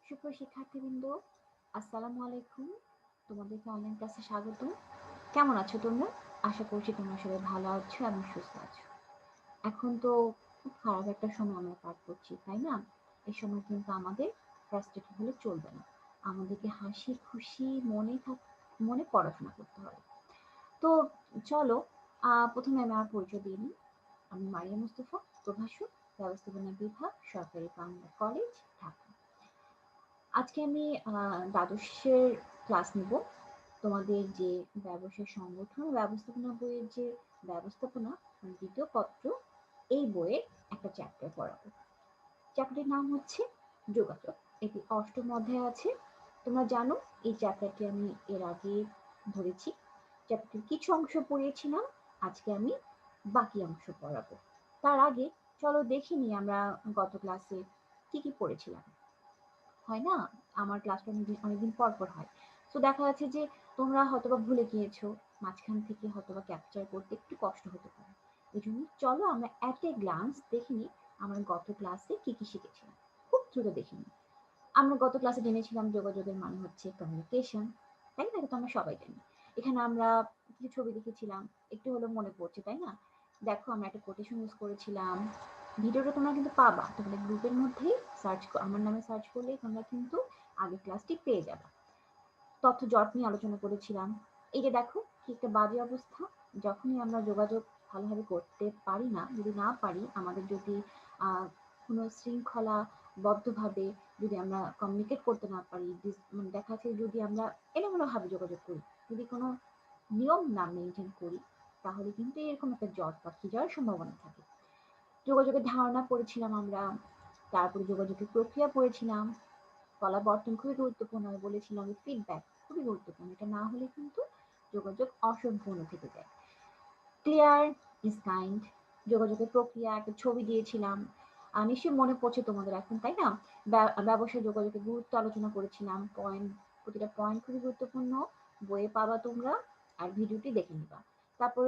সুপ্রিয় শিক্ষার্থীবৃন্দ, আসসালামু আলাইকুম। তোমাদেরকে অনলাইন ক্লাসে স্বাগত। কেমন আছো তোমরা? আশা করছি তোমরা সবাই ভালো আছো এবং সুস্থ আছো। এখন তো খুব খারাপ একটা সময় আমরা পার করছি, তাই না? এই সময় কিন্তু আমাদের ফ্রাস্ট্রেটেড হলে চলবে না। আমাদেরকে হাসি খুশি মনে পড়াশোনা করতে হবে। তো চলো, প্রথমে আমি আমার পরিচয় দিয়ে নিই। আমি মারিয়া মুস্তফা, প্রভাষক, ব্যবস্থাপনা বিভাগ, সরকারি বাংলা কলেজ, ঢাকা। আজকে আমি দ্বাদশের ক্লাস নিব। তোমাদের যে ব্যবসায় সংগঠন ও ব্যবস্থাপনা বইয়ের যে ব্যবস্থাপনা দ্বিতীয় পত্র, এই বইয়ের একটা চ্যাপ্টার পড়াবো। চ্যাপ্টারটির নাম হচ্ছে যোগাযোগ। এটি অষ্টম অধ্যায়ে আছে। তোমরা জানো এই চ্যাপ্টারটি আমি এর আগে ধরেছি। চ্যাপ্টারটির কিছু অংশ পড়িয়েছিলাম, আজকে আমি বাকি অংশ পড়াবো। তার আগে চলো দেখে নিই আমরা গত ক্লাসে কি কি পড়েছিলাম। হয় না, আমার ক্লাসটা অনেকদিন পর পর হয়। তো দেখা যাচ্ছে যে তোমরা হয়তোবা ভুলে গিয়েছো, মাঝখান থেকে হয়তোবা ক্যাপচার করতে একটু কষ্ট হতে পারে। এই জন্য চলো আমরা অ্যাট এ গ্লান্স দেখে নিই আমরা গত ক্লাসে কি কি শিখেছিলাম। খুব দ্রুত দেখে নিই। আমরা গত ক্লাসে জেনেছিলাম যোগাযোগের মানে হচ্ছে কমিউনিকেশন, তাই না? এটা তো আমরা সবাই জানি। এখানে আমরা কিছু ছবি দেখেছিলাম, একটু হলেও মনে পড়ছে, তাই না? দেখো আমরা একটা কোটেশন ইউজ করেছিলাম। ভিডিওটা তোমরা কিন্তু পাবা তোমাদের গ্রুপের মধ্যেই, আমার নামে সার্চ করলেই তোমরা কিন্তু আগের ক্লাসটি পেয়ে যাবে। তথ্য জট নিয়ে আলোচনা করেছিলাম। এই যে দেখো কি একটা বাজে অবস্থা, যখনই আমরা যোগাযোগ ভালোভাবে করতে পারি না, যদি না পারি, আমাদের যদি কোনো শৃঙ্খলাবদ্ধভাবে যদি আমরা কমিউনিকেট করতে না পারি, মানে দেখা যাচ্ছে যদি আমরা এলোমেলোভাবে যোগাযোগ করি, যদি কোনো নিয়ম না মেনটেন করি, তাহলে কিন্তু এরকম একটা জট পাখি যাওয়ার সম্ভাবনা থাকে। যোগাযোগের ধারণা পড়েছিলাম আমরা, তারপরে যোগাযোগের প্রক্রিয়া পড়েছিলাম। পলাবর্তন খুবই গুরুত্বপূর্ণ, আমি বলেছিলাম ফিডব্যাক খুবই গুরুত্বপূর্ণ, এটা না হলে কিন্তু যোগাযোগ অসম্পূর্ণ থেকে যায়। ক্লিয়ার ইজ কাইন্ড, যোগাযোগের প্রক্রিয়া একটা ছবি দিয়েছিলাম, নিশ্চয়ই মনে পড়ছে তোমাদের এখন, তাই না? ব্যবসায় যোগাযোগের গুরুত্ব আলোচনা করেছিলাম, পয়েন্ট, প্রতিটা পয়েন্ট খুবই গুরুত্বপূর্ণ, বইয়ে পাবা তোমরা, আর ভিডিওটি দেখে নিবা। তারপর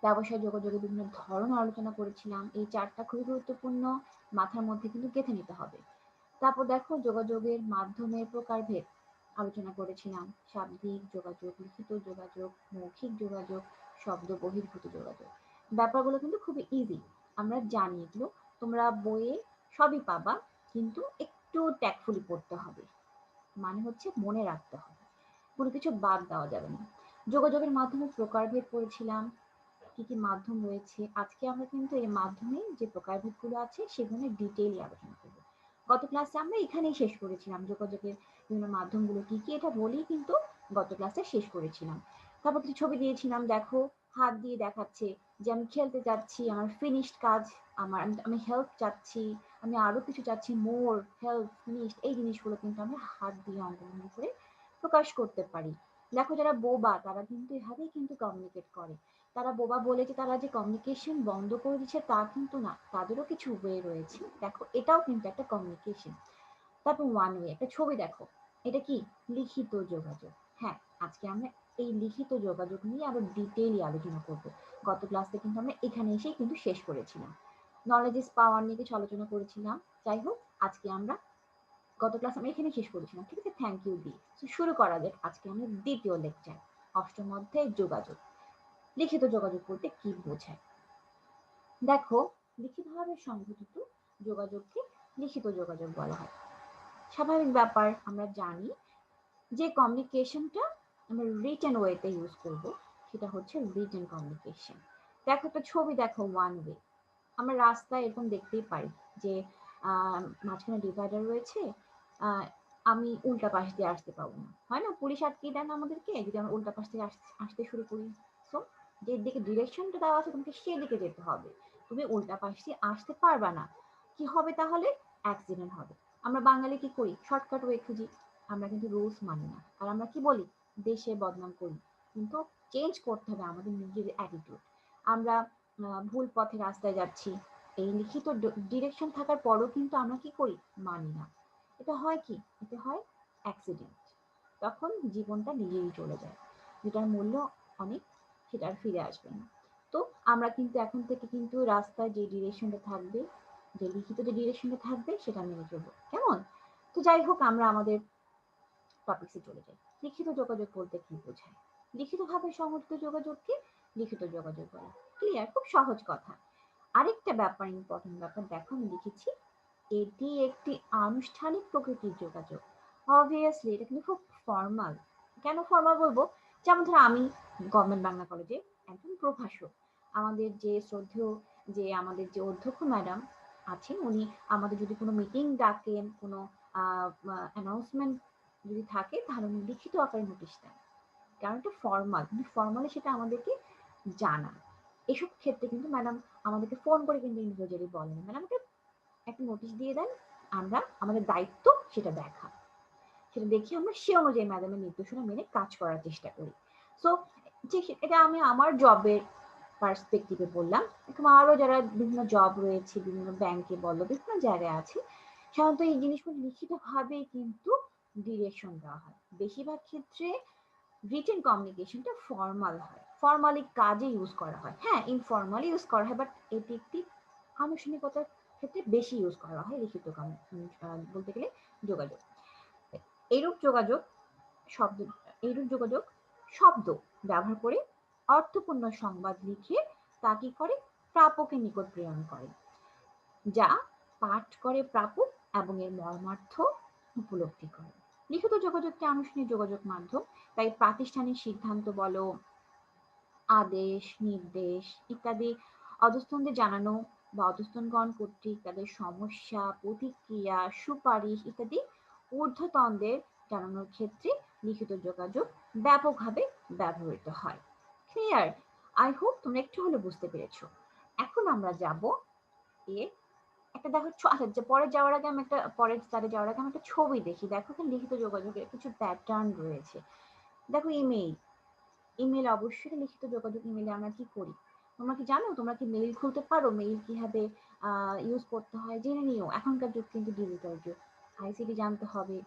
ব্যবসায় যোগাযোগের বিভিন্ন ধরন আলোচনা করেছিলাম, এই চারটা খুবই গুরুত্বপূর্ণ, মাথার মধ্যে কিন্তু গেঁথে নিতে হবে। তারপর দেখো যোগাযোগের মাধ্যমের প্রকারভেদ আলোচনা করেছিলাম, শাব্দিক যোগাযোগ, লিখিত যোগাযোগ, মৌখিক যোগাযোগ, শব্দ বহির্ভূত যোগাযোগ। ব্যাপারগুলো কিন্তু খুবই ইজি, আমরা জানি এগুলো, তোমরা বইয়ে সবই পাবা, কিন্তু একটু ট্যাক্টফুলি পড়তে হবে, মানে হচ্ছে মনে রাখতে হবে, কোনো কিছু বাদ দেওয়া যাবে না। যোগাযোগের মাধ্যমে প্রকারভেদ পড়েছিলাম, কি কি মাধ্যম রয়েছে। আজকে আমরা কিন্তু এই মাধ্যমে যে প্রকারভেদগুলো আছে সেগুলো ডিটেইলি আলোচনা করব। গত ক্লাসে আমরা এখানেই শেষ করেছিলাম, যোগাযোগের বিভিন্ন মাধ্যমগুলো কি কি এটা বলেই কিন্তু গত ক্লাসে শেষ করেছিলাম। তারপর কিছু ছবি দিয়েছিলাম, দেখো হাত দিয়ে দেখাচ্ছে যে আমি খেলতে যাচ্ছি, আমার ফিনিশড কাজ, আমি হেল্প চাচ্ছি, আমি আরো কিছু চাচ্ছি, মোর হেল্প ফিনিশড, এই জিনিসগুলো কিন্তু আমরা হাত দিয়ে অঙ্কন করে প্রকাশ করতে পারি। দেখো যারা বোবা তারা কিন্তু এভাবেই কিন্তু কমিউনিকেট করে। তারা বোবা বলে যে তারা যে কমিউনিকেশন বন্ধ করে দিচ্ছে তা কিন্তু না, তাদেরও কিছু ওয়ে রয়েছে। দেখো এটাও কিন্তু একটা কমিউনিকেশন। তারপর ওয়ান ওয়ে একটা ছবি দেখো, এটা কি? লিখিত যোগাযোগ। হ্যাঁ, আজকে আমরা এই লিখিত যোগাযোগ নিয়ে আরো ডিটেইলি আলোচনা করব। গত ক্লাসে কিন্তু আমরা এখানে এসেই কিন্তু শেষ করেছিলাম, নলেজ ইজ পাওয়ার নিয়ে কিছু আলোচনা করেছিলাম। যাই হোক, আজকে আমরা গত ক্লাস আমরা এখানে শেষ করেছিলাম, ঠিক আছে? থ্যাংক ইউ দি। শুরু করা যাক আজকে আমরা দ্বিতীয় লেকচার, অষ্টম অধ্যায় যোগাযোগ। লিখিত যোগাযোগ বলতে কি বোঝায়? দেখো, লিখিতভাবে সংঘটিত যোগাযোগকে লিখিত যোগাযোগ বলা হয়। স্বাভাবিক ব্যাপার, আমরা জানি যে কমিউনিকেশনটা আমরা রিটেন ওয়েতে ইউজ করব, সেটা হচ্ছে রিটেন কমিউনিকেশন। দেখো একটা ছবি দেখো, ওয়ান ওয়ে। আমরা রাস্তায় এরকম দেখতেই পাই যে মাঝখানে ডিভাইডার রয়েছে, আহ, আমি উল্টা পাশ দিয়ে আসতে পারবো না, হয় না? পুলিশ আটকে দেন আমাদেরকে যদি আমরা উল্টা পাশ থেকে আসতে শুরু করি। সো যে দিকে ডিরেকশনটা দেওয়া আছে তোমাকে সেদিকে যেতে হবে, তুমি উল্টা পাশ দিয়ে আসতে পারবা না। কি হবে তাহলে? অ্যাক্সিডেন্ট হবে। আমরা বাঙালি কি করি? শর্টকাট ওয়ে খুঁজি, আমরা কিন্তু রুলস মানি না, আর আমরা কি বলি? দেশে বদনাম করি। কিন্তু চেঞ্জ করতে হবে আমাদের নিজের অ্যাটিটিউড। আমরা ভুল পথে রাস্তায় যাচ্ছি, এই লিখিত ডিরেকশন থাকার পরও কিন্তু আমরা কি করি? মানি না। এটা হয় কি? এতে হয় অ্যাক্সিডেন্ট, তখন জীবনটা নিজেই চলে যায়, যেটার মূল্য অনেক, সেটা আর ফিরে আসবে না। তো আমরা কিন্তু এখন থেকে কিন্তু রাস্তায় যে ডিরেকশনটা থাকবে, যে লিখিত যে ডিরেকশনটা থাকবে সেটা মেনে চলবো, কেমন? তো যাই হোক, আমরা আমাদের টপিকসে চলে যাই। লিখিত যোগাযোগ বলতে কি বোঝায়? লিখিতভাবে সংগঠিত যোগাযোগকে লিখিত যোগাযোগ বলে। ক্লিয়ার? খুব সহজ কথা। আরেকটা ব্যাপার, ইম্পর্টেন্ট ব্যাপার, দেখো আমি লিখেছি, এটি একটি আনুষ্ঠানিক প্রকৃতির যোগাযোগ। অবভিয়াসলি এটা কিন্তু খুব ফর্মাল। কেন ফর্মাল বলবো? যেমন ধরো আমি গভর্নমেন্ট বাংলা কলেজে একজন প্রভাষক। আমাদের যে শ্রদ্ধেয়, যে আমাদের যে অধ্যক্ষ ম্যাডাম আছেন, উনি আমাদের যদি কোনো মিটিং ডাকেন, কোনো অ্যানাউন্সমেন্ট যদি থাকে, তাহলে উনি লিখিত আকারে নোটিশ দেন। কারণ এটা ফর্মাল, কিন্তু ফর্মালি সেটা আমাদেরকে জানান। এসব ক্ষেত্রে কিন্তু ম্যাডাম আমাদেরকে ফোন করে কিন্তু ইন্ডিভিজুয়ালি বলেন, ম্যাডাম একটা নোটিশ দিয়ে দেন, আমরা আমাদের দায়িত্ব সেটা দেখা, সেটা দেখে আমরা সে অনুযায়ী ম্যাডামের নির্দেশনা মেনে কাজ করার চেষ্টা করি। সো এটা আমি আমার জবের পার্সপেক্টিভে বললাম। এরকম আরো যারা বিভিন্ন জব রয়েছে, বিভিন্ন ব্যাংকে বলো, বিভিন্ন জায়গায় আছে, সাধারণত এই জিনিসগুলো লিখিত ভাবে কিন্তু ডিরেকশন দেওয়া হয়। বেশিরভাগ ক্ষেত্রে রিটেন কমিউনিকেশনটা ফর্মাল হয়, ফর্মালি কাজে ইউজ করা হয়। হ্যাঁ, ইনফর্মালি ইউজ করা হয়, বাট এটি একটি আনুষ্ঠানিকতার ক্ষেত্রে বেশি ইউজ করা হয় লিখিত বলতে গেলে যোগাযোগ। এইরূপ যোগাযোগ শব্দ এইরূপ যোগাযোগ শব্দ ব্যবহার করে অর্থপূর্ণ সংবাদ লিখে তা কি করে, প্রাপকের নিকট প্রেরণ করে, যা পাঠ করে প্রাপক এবং এর মর্মার্থ উপলব্ধি করে। লিখিত যোগাযোগকে আনুষ্ঠানিক যোগাযোগ মাধ্যম, তাই প্রাতিষ্ঠানিক সিদ্ধান্ত বলো, আদেশ, নির্দেশ ইত্যাদি অধস্তনদের জানানো বা অধস্তনগণ কর্তৃক তাদের সমস্যা, প্রতিক্রিয়া, সুপারিশ ইত্যাদি ঊর্ধ্বতনদের জানানোর ক্ষেত্রে লিখিত যোগাযোগ ব্যাপকভাবে ব্যবহৃত হয়। ক্লিয়ার? আই হোপ তোমরা একটু হলে বুঝতে পেরেছো। এখন আমরা যাব এর একটা, দেখো আচ্ছা, যে পরে যাওয়ার আগে আমি একটা, পরের স্লাইডে যাওয়ার আগে আমি একটা ছবি দেখি। দেখো এখানে লিখিত যোগাযোগের কিছু প্যাটার্ন রয়েছে। দেখো ইমেইল, ইমেল অবশ্যই লিখিত যোগাযোগ। ইমেলে আমরা কি করি? তোমরা কি জানো? তোমরা কি মেইল খুলতে পারো? মেইল কিভাবে ইউজ করতে হয় জেনে নিও। এখনকার যুগ কিন্তু ডিজিটাল যুগ, আইসিটি জানতে হবে।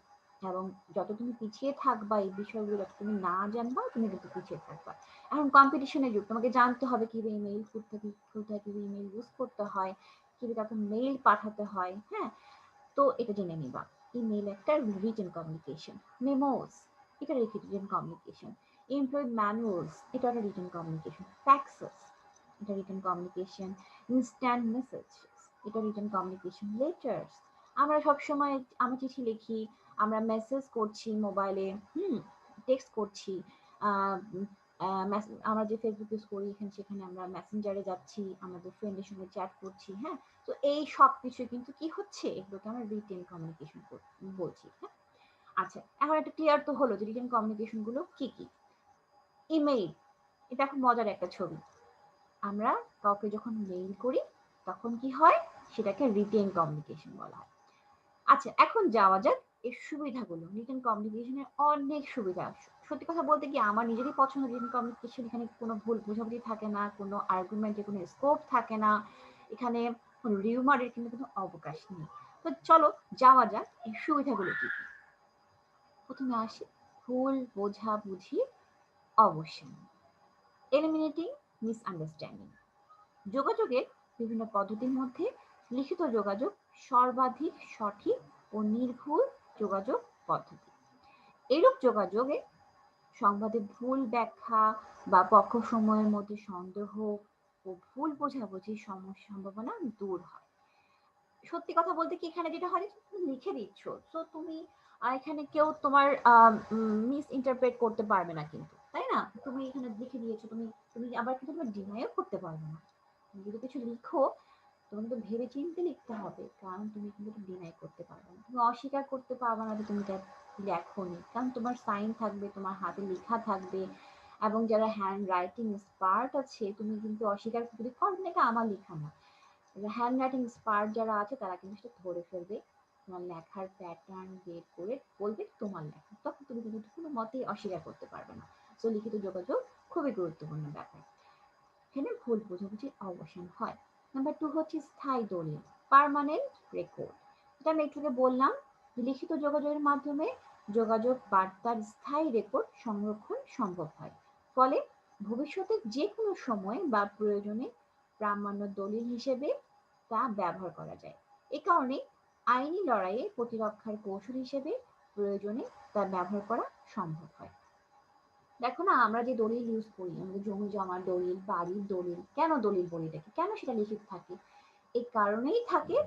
এবং যত তুমি পিছিয়ে থাকবা এই বিষয়গুলো, যত তুমি না জানবা, তুমি কিন্তু পিছিয়ে থাকবা। এখন কম্পিটিশনের যুগ, তোমাকে জানতে হবে কিভাবে ইমেইল খুলতে হয়, কিভাবে ইমেইল ইউজ করতে হয়, কিভাবে তাকে মেইল পাঠাতে হয়। হ্যাঁ, তো এটা জেনে নিবা। ইমেইল একটা রিটেন কমিউনিকেশন। মেমোস, এটা রিটেন কমিউনিকেশন। এমপ্লয়ি ম্যানুয়ালস, এটা একটা রিটেন কমিউনিকেশন। ফ্যাক্সেস, এটা রিটেন কমিউনিকেশন। ইনস্ট্যান্ট মেসেজ, এটা রিটেন কমিউনিকেশন। লেটার্স, আমরা সবসময় আমরা চিঠি লিখি, আমরা মেসেজ করছি মোবাইলে, টেক্সট করছি, আমরা যে ফেসবুক ইউজ করি, এখানে সেখানে আমরা মেসেঞ্জারে যাচ্ছি, আমাদের ফ্রেন্ডের সঙ্গে চ্যাট করছি। হ্যাঁ, তো এই সব কিছু কিন্তু কি হচ্ছে, এগুলোকে আমরা রিটেন কমিউনিকেশন বলছি। হ্যাঁ, আচ্ছা, এখন একটা ক্লিয়ার তো হলো যে রিটেন কমিউনিকেশন গুলো কি কি। ইমেইল, এটা এখন মজার একটা ছবি। আমরা কাউকে যখন মেইল করি তখন কি হয়, সেটাকে রিটেন কমিউনিকেশন বলা হয়। আচ্ছা, এখন যাওয়া যাক এর সুবিধাগুলো। রিটেন কমিউনিকেশনের অনেক সুবিধা। সত্যি কথা বলতে কি, আমার নিজেরই পছন্দ রিটেন কমিউনিকেশন। এখানে কোনো ভুল বোঝাবুঝি থাকে না, কোনো আর্গুমেন্টের কোনো স্কোপ থাকে না, এখানে কোনো রিউমারের কিন্তু কোনো অবকাশ নেই। তো চলো যাওয়া যাক এই সুবিধাগুলো কি কি। প্রথমে আসি ভুল বোঝাবুঝি অবসান, এলিমিনেটিং মিসআন্ডারস্ট্যান্ডিং। যোগাযোগের বিভিন্ন পদ্ধতির মধ্যে লিখিত যোগাযোগ সর্বাধিক সঠিক ও নির্ভুল যোগাযোগ পদ্ধতি। এরূপ যোগাযোগে সংবাদে ভুল ব্যাখ্যা বা পক্ষসমূহের মধ্যে সন্দেহ ও ভুল বোঝাবুঝির সম্ভাবনা দূর হয়। সত্যি কথা বলতে কি, এখানে যেটা হয়, তুমি লিখে দিচ্ছ, তো তুমি এখানে কেউ তোমার মিস ইন্টারপ্রেট করতে পারবে না কিন্তু, তাই না? তুমি এখানে লিখে দিয়েছো, তুমি তুমি আবার কিন্তু তুমি ডিনাইও করতে পারবে না। তুমি যদি কিছু লিখো, তোমাকে তো ভেবে চিন্তে লিখতে হবে, কারণ তুমি কিন্তু ডিনাই করতে পারবে না, তুমি অস্বীকার করতে পারবে না যে তুমি এটা লেখোনি, কারণ তোমার সাইন থাকবে, তোমার হাতে লেখা থাকবে। এবং যারা হ্যান্ড রাইটিং এক্সপার্ট আছে, তুমি কিন্তু অস্বীকার যদি করবে না এটা আমার লেখা না, হ্যান্ড রাইটিং এক্সপার্ট যারা আছে তারা কিন্তু সেটা ধরে ফেলবে, তোমার লেখার প্যাটার্ন বের করে বলবে তোমার লেখা, তখন তুমি কিন্তু কোনো মতেই অস্বীকার করতে পারবে না। তো লিখিত যোগাযোগ খুবই গুরুত্বপূর্ণ ব্যাপার। এখানে ভুল বোঝাবুঝির অবসান হয়। নাম্বার 2 হচ্ছে স্থায়ী দলিল, পার্মানেন্ট রেকর্ড। যেটা আমি একটু আগে বললাম, লিখিত যোগাযোগের মাধ্যমে যোগাযোগ বার্তার স্থায়ী রেকর্ড সংরক্ষণ সম্ভব হয়। ফলে ভবিষ্যতে যে কোনো সময় বা প্রয়োজনে প্রামাণ্য দলিল হিসেবে তা ব্যবহার করা যায়। এ কারণে আইনি লড়াইয়ে প্রতিরক্ষার কৌশল হিসেবে প্রয়োজনে তা ব্যবহার করা সম্ভব হয়। দেখো না, আমরা যে দলিল ইউজ করি, আমাদের জমি জমার দলিল, বাড়ির দলিল, কেন দলিল বলি এটাকে, কেন সেটা লিখিত থাকে? এই কারণেই থাকে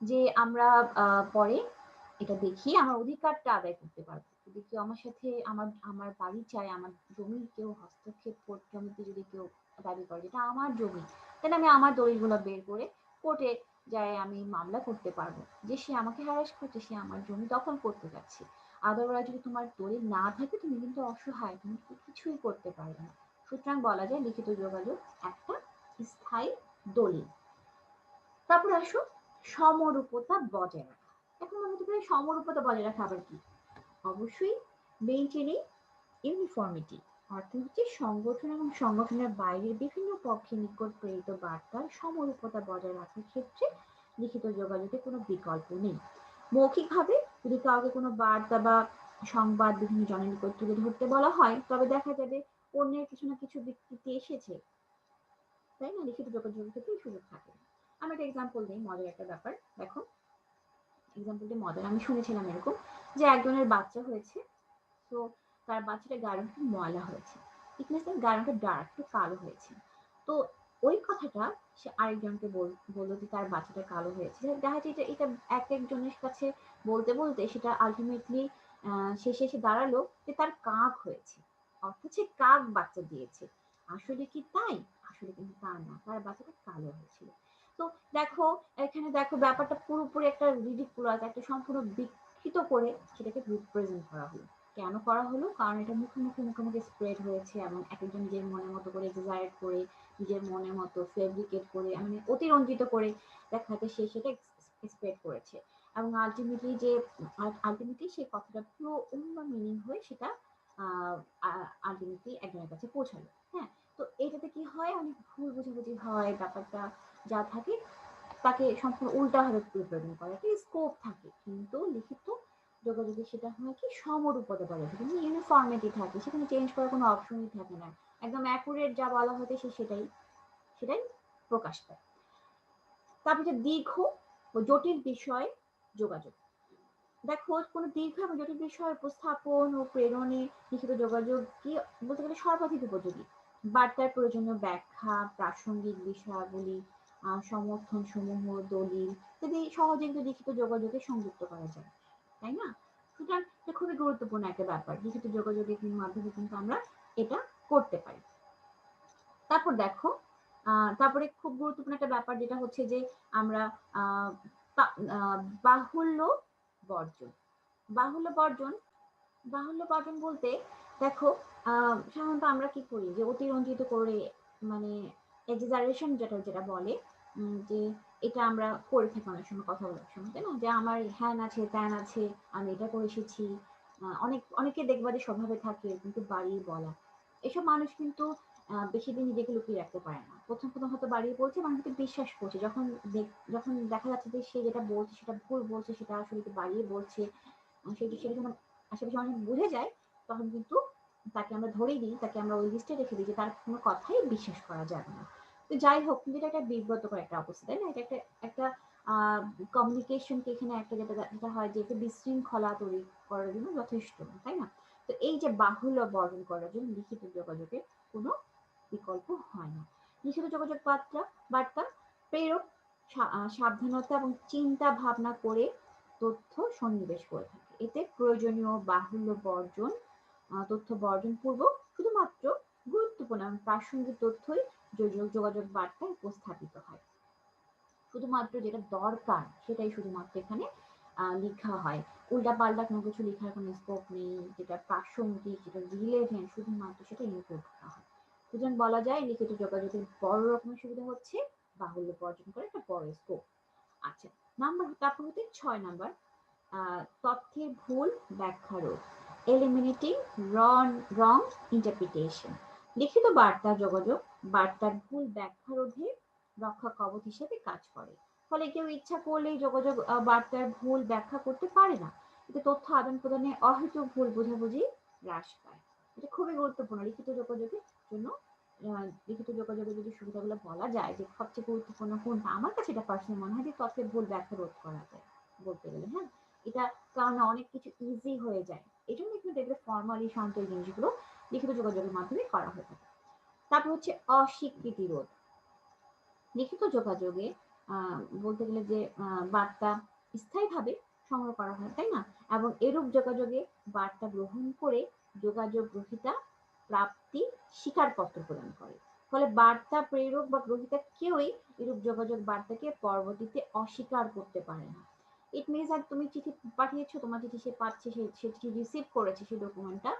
যে আমরা পরে এটা দেখিয়ে আমার অধিকারটা আদায় করতে পারবো। যদি কেউ আমার সাথে আমার আমার বাড়ি চায়, আমার জমি কেউ হস্তক্ষেপ জমিতে যদি কেউ দাবি করে যেটা আমার জমি, তাহলে আমি আমার দলিলগুলো বের করে কোর্টে যাই আমি মামলা করতে পারবো যে সে আমাকে হ্যারাস করছে, সে আমার জমি দখল করতে যাচ্ছে। আদারওয়াইজ যদি তোমার দলিল না থাকে তুমি কিন্তু অসহায়, তুমি কিছুই করতে পারবে না। সুতরাং বলা যায় লিখিত যোগাযোগ একটা স্থায়ী দলিল। তারপর আসো সমরূপতা বজায় রাখা। এখন মনে হতে পারে সমরূপতা বজায় রাখা আবার কি? অবশ্যই মেইনটেনিং ইউনিফর্মিটি, অর্থাৎ হচ্ছে সংগঠন এবং সংগঠনের বাইরের বিভিন্ন পক্ষের নিকট প্রেরিত বার্তার সমরূপতা বজায় রাখার ক্ষেত্রে লিখিত যোগাযোগের কোনো বিকল্প নেই। মৌখিকভাবে যদি কাউকে কোনো বার্তা বা সংবাদ বিভিন্ন জনের নিকট তুলে ধরতে বলা হয়, তবে দেখা যাবে অন্যের কিছু না কিছু বিকৃতি এসেছে, তাই না? লিখিত যোগাযোগের ক্ষেত্রে এই সুযোগ থাকে। আমি একটা এক্সাম্পল দিই, মজার একটা ব্যাপার। দেখো, এক্সাম্পলটি মজার। আমি শুনেছিলাম এরকম যে একজনের বাচ্চা হয়েছে, তো তার বাচ্চাটা গায়ের রং খুব ময়লা হয়েছে, ইটমিনস তার গায়ের রংটা ডার্ক, একটু কালো হয়েছে। তো ওই কথাটা সে আরেকজনকে বললো যে তার বাচ্চাটা কালো হয়েছে। দেখা যায় এটা এটা এক একজনের কাছে বলতে বলতে সেটা আলটিমেটলি শেষে এসে দাঁড়ালো যে তার কাক হয়েছে, অর্থাৎ সে কাক বাচ্চা দিয়েছে। আসলে কি তাই? আসলে কিন্তু তা না, তার বাচ্চাটা কালো হয়েছিল। তো দেখো, এখানে দেখো ব্যাপারটা পুরোপুরি একটা রিডিকুলাস, একটা সম্পূর্ণ বিকৃত করে সেটাকে রিপ্রেজেন্ট করা হলো। কেন করা হলো? কারণ এটা মুখে স্প্রেড হয়েছে এবং একেকজন নিজের মনের মতো করে এক্সাজারেট করে, নিজের মনের মতো ফেব্রিকেট করে, মানে অতিরঞ্জিত করে দেখা যাচ্ছে সে সেটা স্প্রেড করেছে। এবং আলটিমেটলি সেই কথাটা পুরো অন্য মিনিং হয়ে সেটা আলটিমেটলি একজনের কাছে পৌঁছালো। হ্যাঁ, তো এটাতে কি হয়, অনেক ভুল বোঝাবুঝি হয়, ব্যাপারটা যা থাকে তাকে সম্পূর্ণ উল্টাভাবে রিপ্রেজেন্ট করে, একটা স্কোপ থাকে। কিন্তু লিখিত যোগাযোগে সেটা হয় কি, সমরূপতা বলা যায়, কিন্তু ইউনিফর্মিটি থাকে, সেখানে চেঞ্জ করার কোনো অপশনই থাকে না। একদম অ্যাকুরেট যা বলা হতে সে সেটাই সেটাই প্রকাশ পায়। তারপর যে দীর্ঘ ও জটিল বিষয় যোগাযোগ। দেখো, কোনো দীর্ঘ এবং জটিল বিষয় উপস্থাপন ও প্রেরণে লিখিত যোগাযোগ কি বলতে গেলে সর্বাধিক উপযোগী। বার্তার প্রয়োজনীয় ব্যাখ্যা, প্রাসঙ্গিক বিষয়াবলী, সমর্থন সমূহ, দলিল যদি সহজে কিন্তু লিখিত যোগাযোগে সংযুক্ত করা যায়, তাই না? সুতরাং এটা খুবই গুরুত্বপূর্ণ একটা ব্যাপার, লিখিত যোগাযোগের মাধ্যমে কিন্তু আমরা এটা করতে পারি। তারপর দেখো, তারপরে খুব গুরুত্বপূর্ণ একটা ব্যাপার যেটা হচ্ছে যে আমরা আহ বাহুল্য বর্জন। বাহুল্য বর্জন, বাহুল্য বর্জন বলতে দেখো, সাধারণত আমরা কি করি যে অতিরঞ্জিত করে, মানে এক্সাজারেশন যেটা যেটা বলে, যে এটা আমরা করে থাকি অনেক সময় কথা বলার সময়, তাই না? যে আমার হ্যান আছে, ত্যান আছে, আমি এটা করে এসেছি। অনেকে দেখবা যে স্বভাবে থাকে কিন্তু বাড়িয়ে বলা। এসব মানুষ কিন্তু বেশি দিন নিজেকে লুকিয়ে রাখতে পারে না। প্রথম প্রথম হয়তো বাড়িয়ে বলছে, মানুষ কিন্তু বিশ্বাস করছে। যখন দেখা যাচ্ছে যে সে যেটা বলছে সেটা ভুল বলছে, সেটা আসলে বাড়িয়ে বলছে, সেটা সেটা যখন আশেপাশে মানুষ বুঝে যায়, তখন কিন্তু তাকে আমরা ধরেই দিই, তাকে আমরা ওই লিস্টে রেখে দিই যে তার কোনো কথাই বিশ্বাস করা যাবে না। তো যাই হোক, কিন্তু এটা একটা বিব্রতকর একটা অবস্থা, তাই না? এটা একটা একটা কমিউনিকেশনকে এখানে একটা যেটা যেটা হয় যে একটা বিশৃঙ্খলা তৈরি করার জন্য যথেষ্ট, তাই না? তো এই যে বাহুল্য বর্জন করার জন্য লিখিত যোগাযোগের কোনো বিকল্প হয় না। লিখিত যোগাযোগ বার্তা প্রেরক সাবধানতা এবং চিন্তা ভাবনা করে তথ্য সন্নিবেশ করে থাকে। এতে প্রয়োজনীয় বাহুল্য বর্জন, তথ্য বর্জন পূর্বক শুধুমাত্র গুরুত্বপূর্ণ এবং প্রাসঙ্গিক তথ্যই যোগাযোগ বার্তায় উপস্থাপিত হয়। শুধুমাত্র যেটা দরকার সেটাই শুধুমাত্র এখানে লেখা হয়। উল্টাপাল্টা কোনো কিছু লেখার কোনো স্কোপ নেই। যেটা প্রাসঙ্গিক, যেটা রিলেভেন্ট, শুধুমাত্র সেটা ইনক্লুড করা হয়। সুতরাং বলা যায় লিখিত যোগাযোগের বড় রকমের সুবিধা হচ্ছে বাহুল্য বর্জন করে একটা বড় স্কোপ। আচ্ছা, তারপর হচ্ছে 6 নাম্বার, তথ্যের ভুল ব্যাখ্যা রোধ, এলিমিনেটিং রং ইন্টারপ্রিটেশন। লিখিত বার্তা যোগাযোগ বার্তার ভুল ব্যাখ্যা রোধে রক্ষা কবচ হিসেবে কাজ করে। ফলে কেউ ইচ্ছা করলেই যোগাযোগ বার্তার ভুল ব্যাখ্যা করতে পারে না। এতে তথ্য আদান প্রদানে অহেতুক ভুল বোঝাবুঝি হ্রাস পায়। এটা খুবই গুরুত্বপূর্ণ লিখিত যোগাযোগের জন্য। লিখিত যোগাযোগের যদি সুবিধাগুলো বলা যায় যে সবচেয়ে গুরুত্বপূর্ণ কোনটা, আমার কাছে এটা পার্সোনালি মনে হয় যে তথ্যের ভুল ব্যাখ্যা রোধ করা যায়। বলতে গেলে। হ্যাঁ, এটা কারণে অনেক কিছু ইজি হয়ে যায়। এই জন্য কিন্তু দেখবে ফর্মালি শান্ত এই জিনিসগুলো লিখিত যোগাযোগের মাধ্যমে করা হয়ে থাকে। তারপর হচ্ছে অস্বীকৃতি রোধ। লিখিত যোগাযোগে বলতে গেলে যে বার্তা স্থায়ীভাবে সংগ্রহ করা হয়, তাই না? এবং এরূপ যোগাযোগে বার্তা গ্রহণ করে যোগাযোগ গ্রহীতা প্রাপ্তি স্বীকারপত্র প্রদান করে। ফলে বার্তা প্রেরক বা গ্রহীতা কেউই এরূপ যোগাযোগ বার্তাকে পরবর্তীতে অস্বীকার করতে পারে না। ইট মিনস আর তুমি চিঠি পাঠিয়েছো, তোমার চিঠি সে পাচ্ছে, সে চিঠি রিসিভ করেছে, সেই ডকুমেন্টটা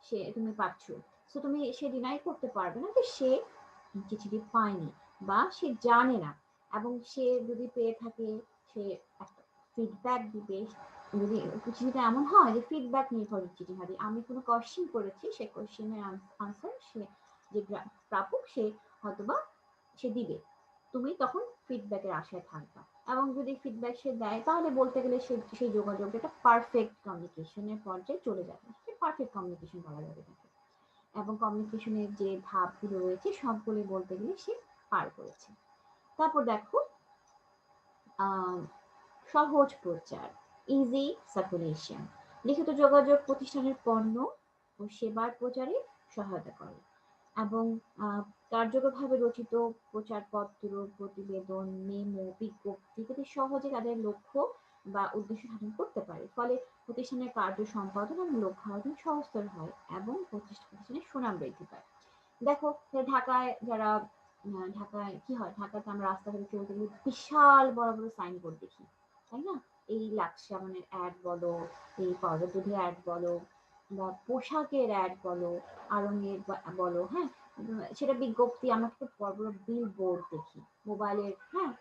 সে তুমি পাচ্ছ। সো তুমি সে ডিনাই করতে পারবে না যে সে চিঠিটি পায়নি বা সে জানে না। এবং সে যদি পেয়ে থাকে সে একটা ফিডব্যাক দিবে। যদি চিঠিটা এমন হয় যে ফিডব্যাক নির্ভরের চিঠি হয়, আমি কোনো কোশ্চেন করেছি, সে কোশ্চেনের আনসার সে যে প্রাপক সে হয়তোবা সে দিবে, তুমি তখন ফিডব্যাকের আশায় থাকবা। এবং যদি ফিডব্যাক সে দেয় তাহলে বলতে গেলে সে সেই যোগাযোগটা একটা পারফেক্ট কমিউনিকেশনের পর্যায়ে চলে যাবে, পারফেক্ট কমিউনিকেশন বলা যাবে তাকে। এবং কমিউনিকেশনের যে ধাপগুলো রয়েছে সবগুলো বলতে গেলে সে পার করেছে। তারপর দেখো আহ সহজ প্রচার, ইজি সার্কুলেশন। লিখিত যোগাযোগ প্রতিষ্ঠানের পণ্য ও সেবার প্রচারে সহায়তা করে এবং কার্যকরভাবে রচিত প্রচারপত্র, প্রতিবেদন, মেমো, বিজ্ঞপ্তি থেকে সহজে তাদের লক্ষ্য বা উদ্দেশ্য সাধন করতে পারে। ফলে প্রতিষ্ঠানের কার্য সম্পাদন এবং লক্ষ্য অর্জন সহজতর হয় এবং প্রতিষ্ঠানের সুনাম বৃদ্ধি পায়। দেখো ঢাকায় যারা ঢাকায় কি হয়, ঢাকাতে আমরা রাস্তাঘাটে চলতে গেলে বিশাল বড় বড় সাইনবোর্ড দেখি, তাই না? এই লাক্স সাবানের অ্যাড বলো, এই পাউডার দুধের অ্যাড বলো, বা পোশাকের অ্যাড বলো, আড়ঙের বলো, হ্যাঁ, সেটা বিজ্ঞপ্তি। আমরা কিন্তু বড় বড় বিল বোর্ড দেখি মোবাইলের, হ্যাঁ,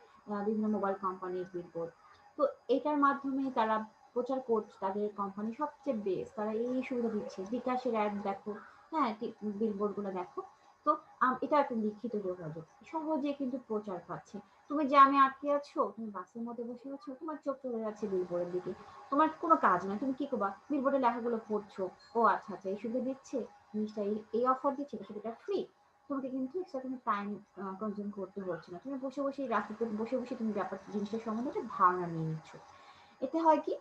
বিভিন্ন মোবাইল কোম্পানির বিল বোর্ড। তো এটার মাধ্যমে তারা প্রচার করছে তাদের কোম্পানি সবচেয়ে বেস্ট, তারা এই সুবিধা দিচ্ছে। বিকাশের অ্যাড দেখো, হ্যাঁ, বিলবোর্ড গুলো দেখো। তো এটা একটা লিখিত যোগাযোগ, সহজে কিন্তু প্রচার পাচ্ছে। তুমি জ্যামে আটকে আছো, তুমি বাসের মধ্যে বসে আছো, তোমার চোখ চলে যাচ্ছে বিলবোর্ডের দিকে, তোমার কোনো কাজ নাই, তুমি কি করবা? বিলবোর্ডের লেখাগুলো পড়ছো, ও আচ্ছা আচ্ছা এই সুবিধা দিচ্ছে, জিনিসটা এই অফার দিচ্ছে, সেটা ফ্রি। তোমাকে কিন্তু এক্সট্রা কোনো টাইম কনজিউম করতে হচ্ছে না, তুমি বসে বসে রাস্তাতে বসে বসে তুমি ব্যাপার জিনিসটার সম্বন্ধে একটা ধারণা নিয়ে নিচ্ছ। এতে হয় কি,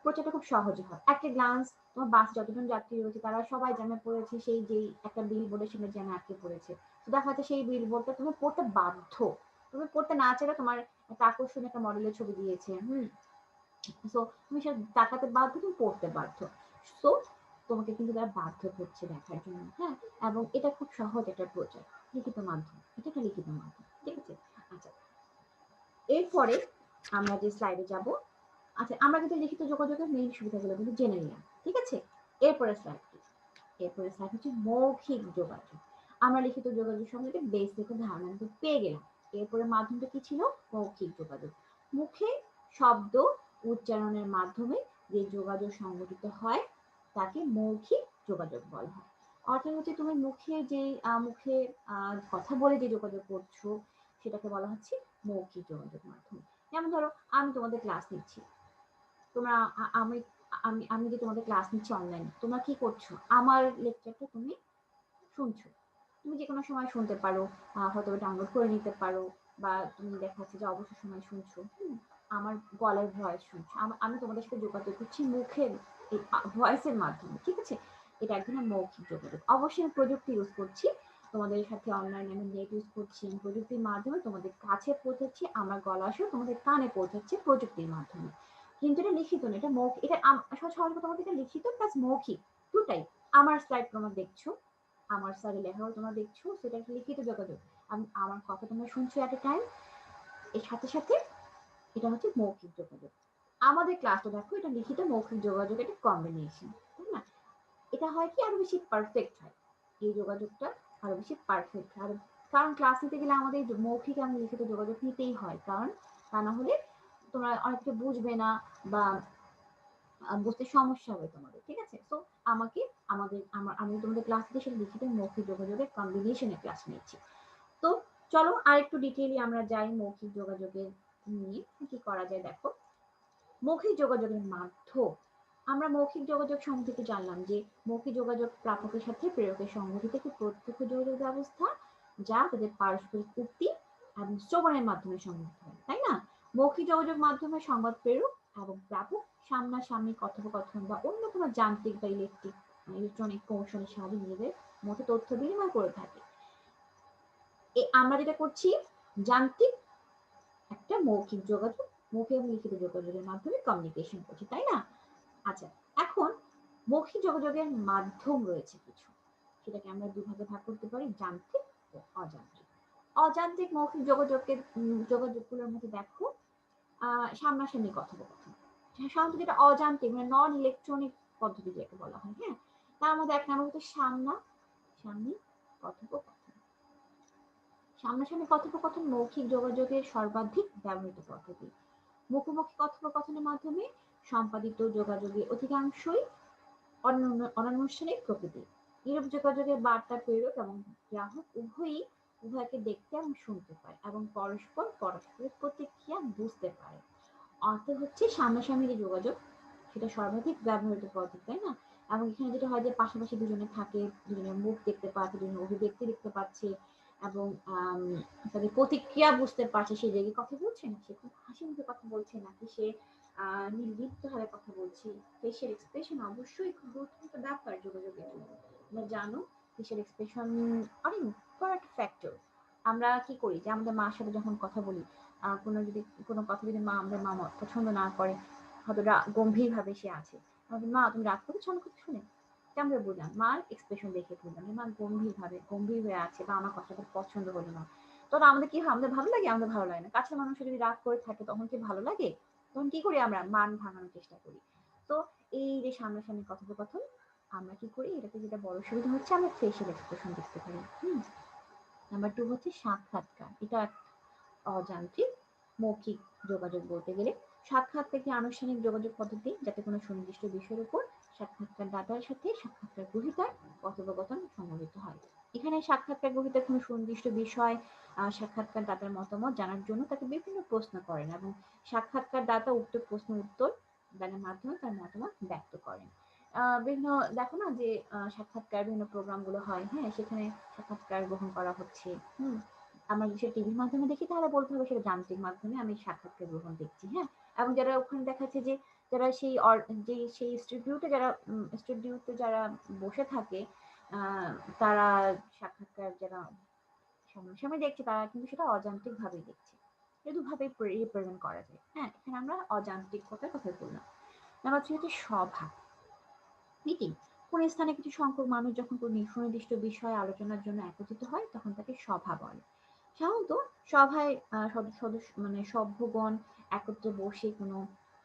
প্রচারটা খুব সহজে হয়। একটা গ্লান্স, তোমার বাস যতজন যাত্রী রয়েছে তারা সবাই জ্যামে পড়েছে, সেই যেই একটা বিল বোর্ডের সামনে জ্যামে আটকে পড়েছে। তো দেখা যাচ্ছে সেই বিল বোর্ডটা তুমি পড়তে বাধ্য। তুমি পড়তে না চাইলে তোমার একটা আকর্ষণীয় একটা মডেলের ছবি দিয়েছে, সো তুমি সে তাকাতে বাধ্য, তুমি পড়তে বাধ্য। সো তোমাকে কিন্তু তারা বাধ্য করছে দেখার জন্য, হ্যাঁ। এবং এটা খুব সহজ একটা প্রচার, লিখিত মাধ্যম, এটা একটা লিখিত মাধ্যম, ঠিক আছে। আচ্ছা, এরপরে আমরা যে স্লাইডে যাব, আচ্ছা আমরা কিন্তু লিখিত যোগাযোগের মেইন সুবিধাগুলো কিন্তু জেনে নিলাম, ঠিক আছে। এরপরে স্লাইড কি, এরপরে স্লাইড হচ্ছে মৌখিক যোগাযোগ। আমরা লিখিত যোগাযোগ সম্পর্কে বেসিক ধারণা কিন্তু পেয়ে গেলাম। এরপরে মাধ্যমটা কি ছিল? মৌখিক যোগাযোগ। মুখে শব্দ উচ্চারণের মাধ্যমে যে যোগাযোগ সংগঠিত হয় তাকে মৌখিক যোগাযোগ বলা হয়। অর্থাৎ হচ্ছে তুমি মুখে যে মুখে কথা বলে যে যোগাযোগ করছো সেটাকে বলা হচ্ছে মৌখিক যোগাযোগ মাধ্যম। যেমন ধরো আমি তোমাদের ক্লাস নিচ্ছি, তোমরা আমি আমি আমি যে তোমাদের ক্লাস নিচ্ছি অনলাইনে, তোমরা কি করছো? আমার লেকচারটা তুমি শুনছো। তুমি যে কোনো সময় শুনতে পারো, হয়তো ডাউনলোড করে নিতে পারো, বা তুমি দেখা যাচ্ছে যে অবসর সময় শুনছো, আমার গলার ভয়েস শুনছো। আমি তোমাদের সাথে যোগাযোগ করছি মুখের ভয়েসের মাধ্যমে, ঠিক আছে। এটা এক ধরনের মৌখিক যোগাযোগ। অবশ্যই আমি প্রযুক্তি ইউজ করছি তোমাদের সাথে, অনলাইনে আমি নেট ইউজ করছি, প্রযুক্তির মাধ্যমে তোমাদের কাছে পৌঁছাচ্ছি, আমার গলা আসলে তোমাদের কানে পৌঁছাচ্ছে প্রযুক্তির মাধ্যমে। কিন্তু এটা লিখিত না, এটা মৌখিক। এটা সহজ কথা বলতে এটা লিখিত প্লাস মৌখিক দুটাই। আমার স্লাইড তোমরা দেখছো, আমার স্যারের লেখাও তোমরা দেখছো, সেটা একটা লিখিত যোগাযোগ। আমি আমার কথা তোমরা শুনছো এট এ টাইম, এর সাথে সাথে এটা হচ্ছে মৌখিক যোগাযোগ। আমাদের ক্লাসটা দেখো, এটা লিখিত মৌখিক যোগাযোগ, এটা কম্বিনেশন, তাই না? এটা হয় কি আরো বেশি পারফেক্ট হয়, এই যোগাযোগটা আরো বেশি পারফেক্ট হয়। কারণ ক্লাস নিতে গেলে আমাদের মৌখিক এবং লিখিত যোগাযোগ নিতেই হয়, কারণ তা না হলে তোমরা অনেক কিছু বুঝবে না বা বুঝতে সমস্যা হবে তোমাদের, ঠিক আছে। তো আমাকে আমি তোমাদের ক্লাস থেকে সেটা লিখিত মৌখিক যোগাযোগের কম্বিনেশনে ক্লাস নিচ্ছি। তো চলো আর একটু ডিটেইলি আমরা যাই মৌখিক যোগাযোগের নিয়ে কি করা যায়। দেখো, মৌখিক যোগাযোগের মাধ্যম, আমরা মৌখিক যোগাযোগ সম্পর্কে জানলাম যে মৌখিক যোগাযোগ প্রাপকের সাথে প্রেরকের সংগঠিত একটি প্রত্যক্ষ যোগাযোগ ব্যবস্থা, যা তাদের পারস্পরিক উক্তি এবং শ্রবণের মাধ্যমে সংগঠিত হয়, তাই না? মৌখিক যোগাযোগ মাধ্যমে সংবাদ প্রেরক এবং ব্যাপক সামনাসামনি কথোপকথন বা অন্য কোনো যান্ত্রিক বা ইলেকট্রনিক কৌশলের সাহায্যে নিজেদের মধ্যে তথ্য বিনিময় করে থাকে। আমরা যেটা করছি যান্ত্রিক একটা মৌখিক যোগাযোগ, মুখে এবং লিখিত যোগাযোগের মাধ্যমে কমিউনিকেশন করছি, তাই না? আচ্ছা, এখন মৌখিক যোগাযোগের মাধ্যম রয়েছে কিছু, সেটাকে আমরা দুভাগে ভাগ করতে পারি, যান্ত্রিক ও অযান্ত্রিক। অযান্ত্রিক মৌখিক যোগাযোগগুলোর মধ্যে দেখো সামনাসামনি কথোপকথন, সাধারণত যেটা অযান্ত্রিক মানে নন ইলেকট্রনিক পদ্ধতি যেটা বলা হয়, হ্যাঁ, তার মধ্যে এক নম্বর হচ্ছে সামনাসামনি কথোপকথন। সামনাসামনি কথোপকথন মৌখিক যোগাযোগের সর্বাধিক ব্যবহৃত পদ্ধতি। মুখোমুখি কথোপকথনের মাধ্যমে সম্পাদিত যোগাযোগের অধিকাংশই অনানুষ্ঠানিক প্রকৃতির। নীরব যোগাযোগের বার্তা প্রেরক এবং গ্রাহক উভয়কে দেখতে এবং শুনতে পায় এবং পরস্পরের প্রতিক্রিয়া বুঝতে পারে। অর্থ হচ্ছে সামনাসামনি যে যোগাযোগ সেটা সর্বাধিক ব্যবহৃত পদ্ধতি, তাই না? এবং এখানে যেটা হয় যে পাশাপাশি দুজনে থাকে, দুজনের মুখ দেখতে পাচ্ছে, দুজনের অভিব্যক্তি দেখতে পাচ্ছে এবং তাদের প্রতিক্রিয়া বুঝতে পারছে, সে রেগে কথা বলছে না, সে খুব হাসি মুখে কথা বলছে নাকি সে নির্লিপ্ত ভাবে কথা বলছি। ফেসিয়াল এক্সপ্রেশন অবশ্যই খুব গুরুত্বপূর্ণ ব্যাপার যোগাযোগের জন্য। তোমরা জানো ফেসিয়াল এক্সপ্রেশন অনেক বড় একটা ফ্যাক্টর। আমরা কি করি যে আমাদের মার সাথে যখন কথা বলি, কোনো কথা যদি আমাদের মা পছন্দ না করে, হয়তো গম্ভীর ভাবে সে আছে, আমাদের মা তুমি রাগ করেছো আমার কথা শুনে, কেমন করে বুঝলাম? মার এক্সপ্রেশন দেখে বুঝলাম মা গম্ভীর হয়ে আছে বা আমার কথাটা পছন্দ হলো না। তখন আমাদের কি হয়? আমাদের ভালো লাগে? আমাদের ভালো লাগে না। কাছের মানুষের যদি রাগ করে থাকে তখন কি ভালো লাগে? তখন কি করি? আমরা মান ভাঙানোর চেষ্টা করি। তো এই যে সামনাসামনি কথোপকথন, আমরা কি করি? এটাতে যেটা বড় সুবিধা হচ্ছে আমরা ফেসিয়াল এক্সপ্রেশন দেখতে পারি। নাম্বার 2 হচ্ছে সাক্ষাৎকার। এটা অযান্ত্রিক মৌখিক যোগাযোগ বলতে গেলে। সাক্ষাৎকার একটি আনুষ্ঠানিক যোগাযোগ পদ্ধতি যাতে কোনো সুনির্দিষ্ট বিষয়ের উপর সাক্ষাৎকারদাতার সাথে সাক্ষাৎকার গ্রহীতার কথোপকথন সংঘটিত হয়। এখানে সাক্ষাৎকার গ্রহীতার কোনো সুনির্দিষ্ট বিষয় সাক্ষাৎকারদাতার মতামত জানার জন্য তাকে বিভিন্ন প্রশ্ন করেন এবং সাক্ষাৎকারদাতা উক্ত প্রশ্নের উত্তর দানের মাধ্যমে তার মতামত ব্যক্ত করেন। বিভিন্ন দেখো না যে সাক্ষাৎকার বিভিন্ন প্রোগ্রাম গুলো হয়, হ্যাঁ, সেখানে সাক্ষাৎকার গ্রহণ করা হচ্ছে। আমরা যদি সেটা টিভির মাধ্যমে দেখি তাহলে বলতে হবে সেটা যান্ত্রিক মাধ্যমে আমি সাক্ষাৎকার গ্রহণ দেখছি, হ্যাঁ। এবং যারা ওখানে দেখাচ্ছে যে যারা সেই স্টুডিওতে যারা বসে থাকে, আহ, তারা সাক্ষাৎকার যারা সামনাসামনি দেখছে তারা কিন্তু সেটা অযান্ত্রিক ভাবেই দেখছে। এই দুভাবে রিপ্রেজেন্ট করা যায়, হ্যাঁ। এখানে আমরা অযান্ত্রিক কথার কথা বললাম। নাম্বার 3 হচ্ছে সভা, মিটিং। কোন স্থানে কিছু সংখ্যক মানুষ যখন কোনো সুনির্দিষ্ট বিষয়ে আলোচনার জন্য একত্রিত হয় তখন তাকে সভা বলে। সাধারণত সভায় সদস্য মানে সভ্যগণ একত্রে বসে কোনো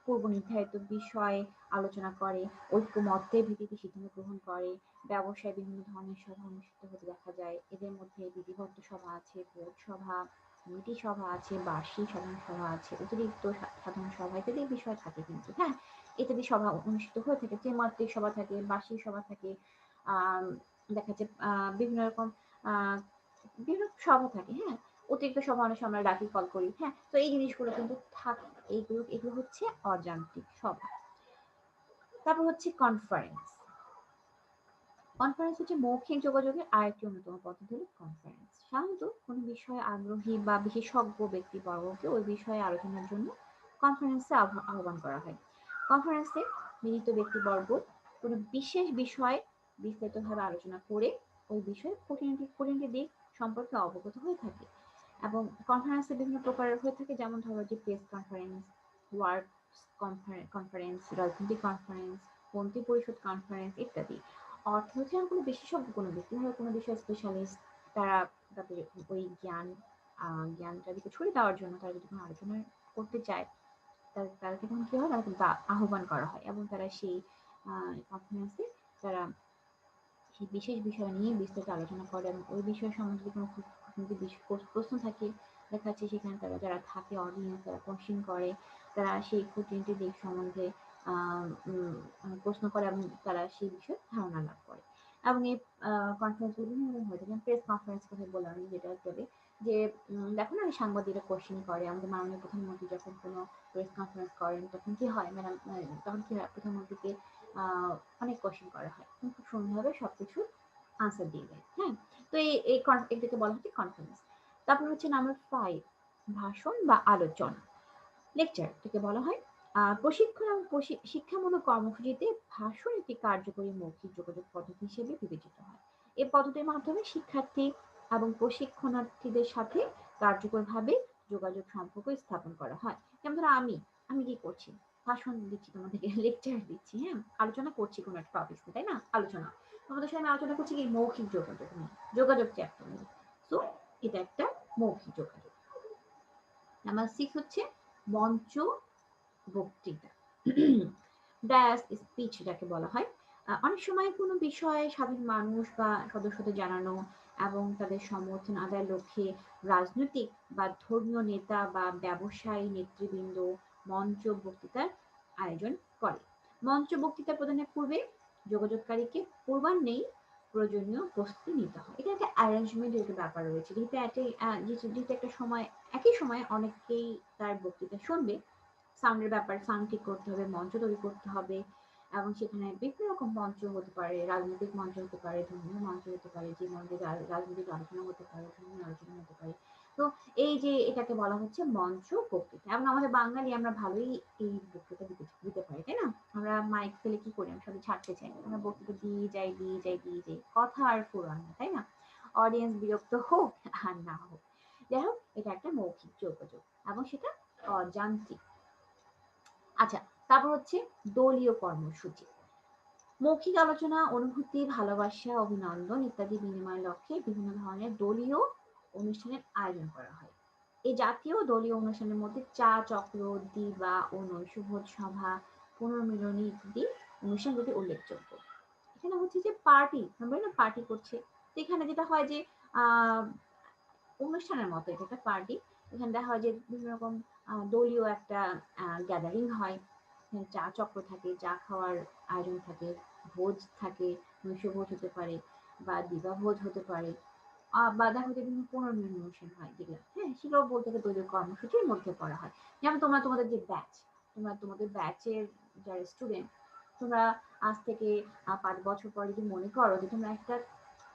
পূর্ব নির্ধারিত বিষয়ে আলোচনা করে, ঐক্যমত্যের ভিত্তিতে সিদ্ধান্ত গ্রহণ করে। ব্যবসায় বিভিন্ন ধরনের সভা অনুষ্ঠিত হতে দেখা যায়। এদের মধ্যে বিধিবদ্ধ সভা আছে, বোর্ড সভা, কমিটি সভা আছে, বার্ষিক সাধারণ সভা আছে, অতিরিক্ত সাধারণ সভা ইত্যাদি বিষয় থাকে কিন্তু, হ্যাঁ। ইত্যাদি সভা অনুষ্ঠিত হয়ে থাকে, ত্রিমাত্রিক সভা থাকে, বার্ষিক সভা থাকে, আহ দেখা যাচ্ছে বিভিন্ন রকম আহ বিভিন্ন সভা থাকে, হ্যাঁ। অতিরিক্ত সভা অনেক সময় আমরা ডাকি কল করি, হ্যাঁ। তো এই জিনিসগুলো কিন্তু থাকে, এগুলো হচ্ছে অযান্ত্রিক সভা। তারপর হচ্ছে কনফারেন্স। কনফারেন্স হচ্ছে মৌখিক যোগাযোগের আরেকটি অন্যতম পদ্ধতি হলো কনফারেন্স। সাধারণত কোনো বিষয়ে আগ্রহী বা বিশেষজ্ঞ ব্যক্তিবর্গকে ওই বিষয়ে আলোচনার জন্য কনফারেন্সে আহ্বান করা হয়। কনফারেন্সে মিলিত ব্যক্তিবর্গ কোনো বিশেষ বিষয়ে বিস্তারিতভাবে আলোচনা করে ওই বিষয়ে খুঁটিনাটি দিক সম্পর্কে অবগত হয়ে থাকে। এবং কনফারেন্সে বিভিন্ন প্রকারের হয়ে থাকে, যেমন ধরো যে প্রেস কনফারেন্স, ওয়ার্ক কনফারেন্স, রাজনৈতিক কনফারেন্স, মন্ত্রী পরিষদ কনফারেন্স ইত্যাদি। অর্থনীতির কোনো বিশেষজ্ঞ কোনো ব্যক্তি ধরো কোনো বিষয়ে স্পেশালিস্ট, তারা তাদের ওই জ্ঞানটা দিকে ছড়িয়ে দেওয়ার জন্য তারা যদি কোনো আলোচনা করতে চায়, তাদেরকে তখন কি হয়, তাদেরকে আহ্বান করা হয় এবং তারা সেই কনফারেন্সে তারা সেই বিশেষ বিষয় নিয়ে বিস্তারিত আলোচনা করে এবং ওই বিষয় সম্বন্ধে কোনো প্রশ্ন থাকে, দেখা যাচ্ছে সেখানে তারা যারা থাকে অডিয়েন্স তারা কোশ্চেন করে, তারা সেই খুঁটিনাটি দিক সম্বন্ধে প্রশ্ন করে এবং তারা সেই বিষয়ে ধারণা লাভ করে। এবং এই কনফারেন্সগুলো বিভিন্ন রকম হয়ে থাকে। প্রেস কনফারেন্স কথা বললাম আমি, যেটা বলে যে দেখো না সাংবাদিকরা কোশ্চেন করে, আমাদের মাননীয় প্রধানমন্ত্রী যখন কোনো প্রেস কনফারেন্স করেন তখন কি হয় ম্যাডাম, তখন কি হয় প্রধানমন্ত্রীকে অনেক কোশ্চেন করা হয়, খুব সুন্দরভাবে সবকিছু আনসার দিয়ে দেয়, হ্যাঁ। তো এটাকে বলা হচ্ছে কনফারেন্স। তারপর হচ্ছে নাম্বার 5, ভাষণ বা আলোচনা, লেকচার থেকে বলা হয়। প্রশিক্ষণ এবং শিক্ষামূলক কর্মসূচিতে ভাষণ একটি কার্যকরী মৌখিক যোগাযোগ পদ্ধতি হিসেবে বিবেচিত হয়। এই পদ্ধতির মাধ্যমে শিক্ষার্থী এবং প্রশিক্ষণার্থীদের সাথে কার্যকরভাবে যোগাযোগ সম্পর্ক স্থাপন করা হয়। যেমন ধরো আমি কি করছি? ভাষণ দিচ্ছি তোমাদেরকে, লেকচার দিচ্ছি, হ্যাঁ? আলোচনা করছি কোনো একটা টপিক নিয়ে, তাই না? আলোচনা। তোমাদের সাথে আমি আলোচনা করছি কি মৌখিক যোগাযোগ নিয়ে, যোগাযোগ চ্যাপ্টার নিয়ে। সো এটা একটা মৌখিক যোগাযোগ। নাম্বার 6 হচ্ছে মঞ্চ বক্তৃতা। ডায়াস স্পিচ যাকে বলা হয়। অনেক সময় কোনো বিষয়ে সাধারণ মানুষ বা সদস্যদের জানানো এবং তাদের সমর্থন আদায়ের লক্ষ্যে রাজনৈতিক বা ধর্মীয় নেতা বা ব্যবসায়ী নেতৃবৃন্দ মঞ্চ বক্তৃতার আয়োজন করে। মঞ্চ বক্তৃতা প্রদানের পূর্বে যোগাযোগকারীকে পূর্বাহ্নেই প্রয়োজনীয় প্রস্তুতি নিতে হয়। এটা একটা অ্যারেঞ্জমেন্টের একটা ব্যাপার রয়েছে। যেহেতু একটা সময় একই সময়ে অনেকেই তার বক্তৃতা শুনবে, সাউন্ডের ব্যাপার, সাউন্ড ঠিক করতে হবে, মঞ্চ তৈরি করতে হবে এবং সেখানে বিভিন্ন রকম মঞ্চ হতে পারে, রাজনৈতিক মঞ্চ হতে পারে, ধর্মীয় মঞ্চ হতে পারে, যে মঞ্চে রাজনৈতিক আলোচনা হতে পারে, ধর্মীয় আলোচনা হতে পারে। তো এই যে এটাকে বলা হচ্ছে মঞ্চ বক্তৃতা, এবং আমাদের বাঙালি আমরা ভালোই এই বক্তৃতা দিতে পারি, তাই না? আমরা মাইক ফেলে কি করি, আমরা সবাই ছাড়তে চাই, আমরা বক্তৃতা দিয়ে যাই, কথা আর ফুরান না, তাই না? অডিয়েন্স বিরক্ত হোক আর না হোক, যাই হোক, এটা একটা মৌখিক যোগাযোগ এবং সেটা যান্ত্রিক। আচ্ছা, তারপর হচ্ছে দলীয় কর্মসূচি। মৌখিক আলোচনা, অনুভূতি, ভালোবাসা, অভিনন্দন ইত্যাদি বিনিময়ের লক্ষ্যে বিভিন্ন ধরনের দলীয় অনুষ্ঠানের আয়োজন করা হয়। এই জাতীয় দলীয় অনুষ্ঠানের মধ্যে চা চক্র, দিবা ও নৈশভোজ সভা, পুনর্মিলনী ইত্যাদি অনুষ্ঠানগুলি উল্লেখযোগ্য। এখানে হচ্ছে যে পার্টি, আমরা না পার্টি করছে, তো এখানে যেটা হয় যে আহ অনুষ্ঠানের মতো, এটা একটা পার্টি। এখানে দেখা হয় যে বিভিন্ন রকম দলীয় একটা গ্যাদারিং হয়, এখানে চা চক্র থাকে, চা খাওয়ার আয়োজন থাকে, ভোজ থাকে, নৈশভোজ হতে পারে বা দিবা ভোজ হতে পারে, বা দেখা যায় বিভিন্ন পুনর্মিলন অনুষ্ঠান হয় যেগুলো, হ্যাঁ, সেগুলো বলতে গেলে দলীয় কর্মসূচির মধ্যে পড়া হয়। যেমন তোমরা তোমাদের যে ব্যাচ, তোমাদের ব্যাচের যারা স্টুডেন্ট, তোমরা আজ থেকে 5 বছর পর যদি মনে করো যে তোমরা একটা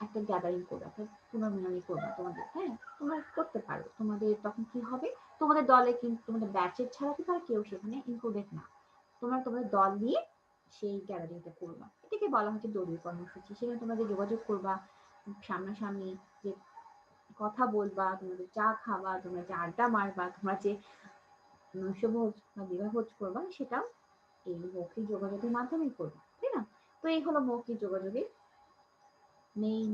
একটা গ্যাদারিং করবে, একটা পুনর্মিলনী করবে তোমাদের, হ্যাঁ, তোমরা করতে পারো। তোমাদের তখন কি হবে, তোমাদের দলে কিন্তু তোমাদের ব্যাচের ছাড়া কিন্তু আর কেউ সেখানে ইনক্লুডেড না, তোমরা তোমাদের দল নিয়ে সেই গ্যাদারিংটা করবা। এটাকে বলা হচ্ছে দলীয় কর্মসূচি। সেখানে তোমরা যে যোগাযোগ করবা, সামনাসামনি যে কথা বলবা, তোমাদের চা খাবা, তোমরা যে আড্ডা মারবা, তোমরা যে নৈশভোজ বা দিবাভোজ করবা, সেটাও এই মৌখিক যোগাযোগের মাধ্যমেই করবা, তাই না? তো এই হলো মৌখিক যোগাযোগের মেইন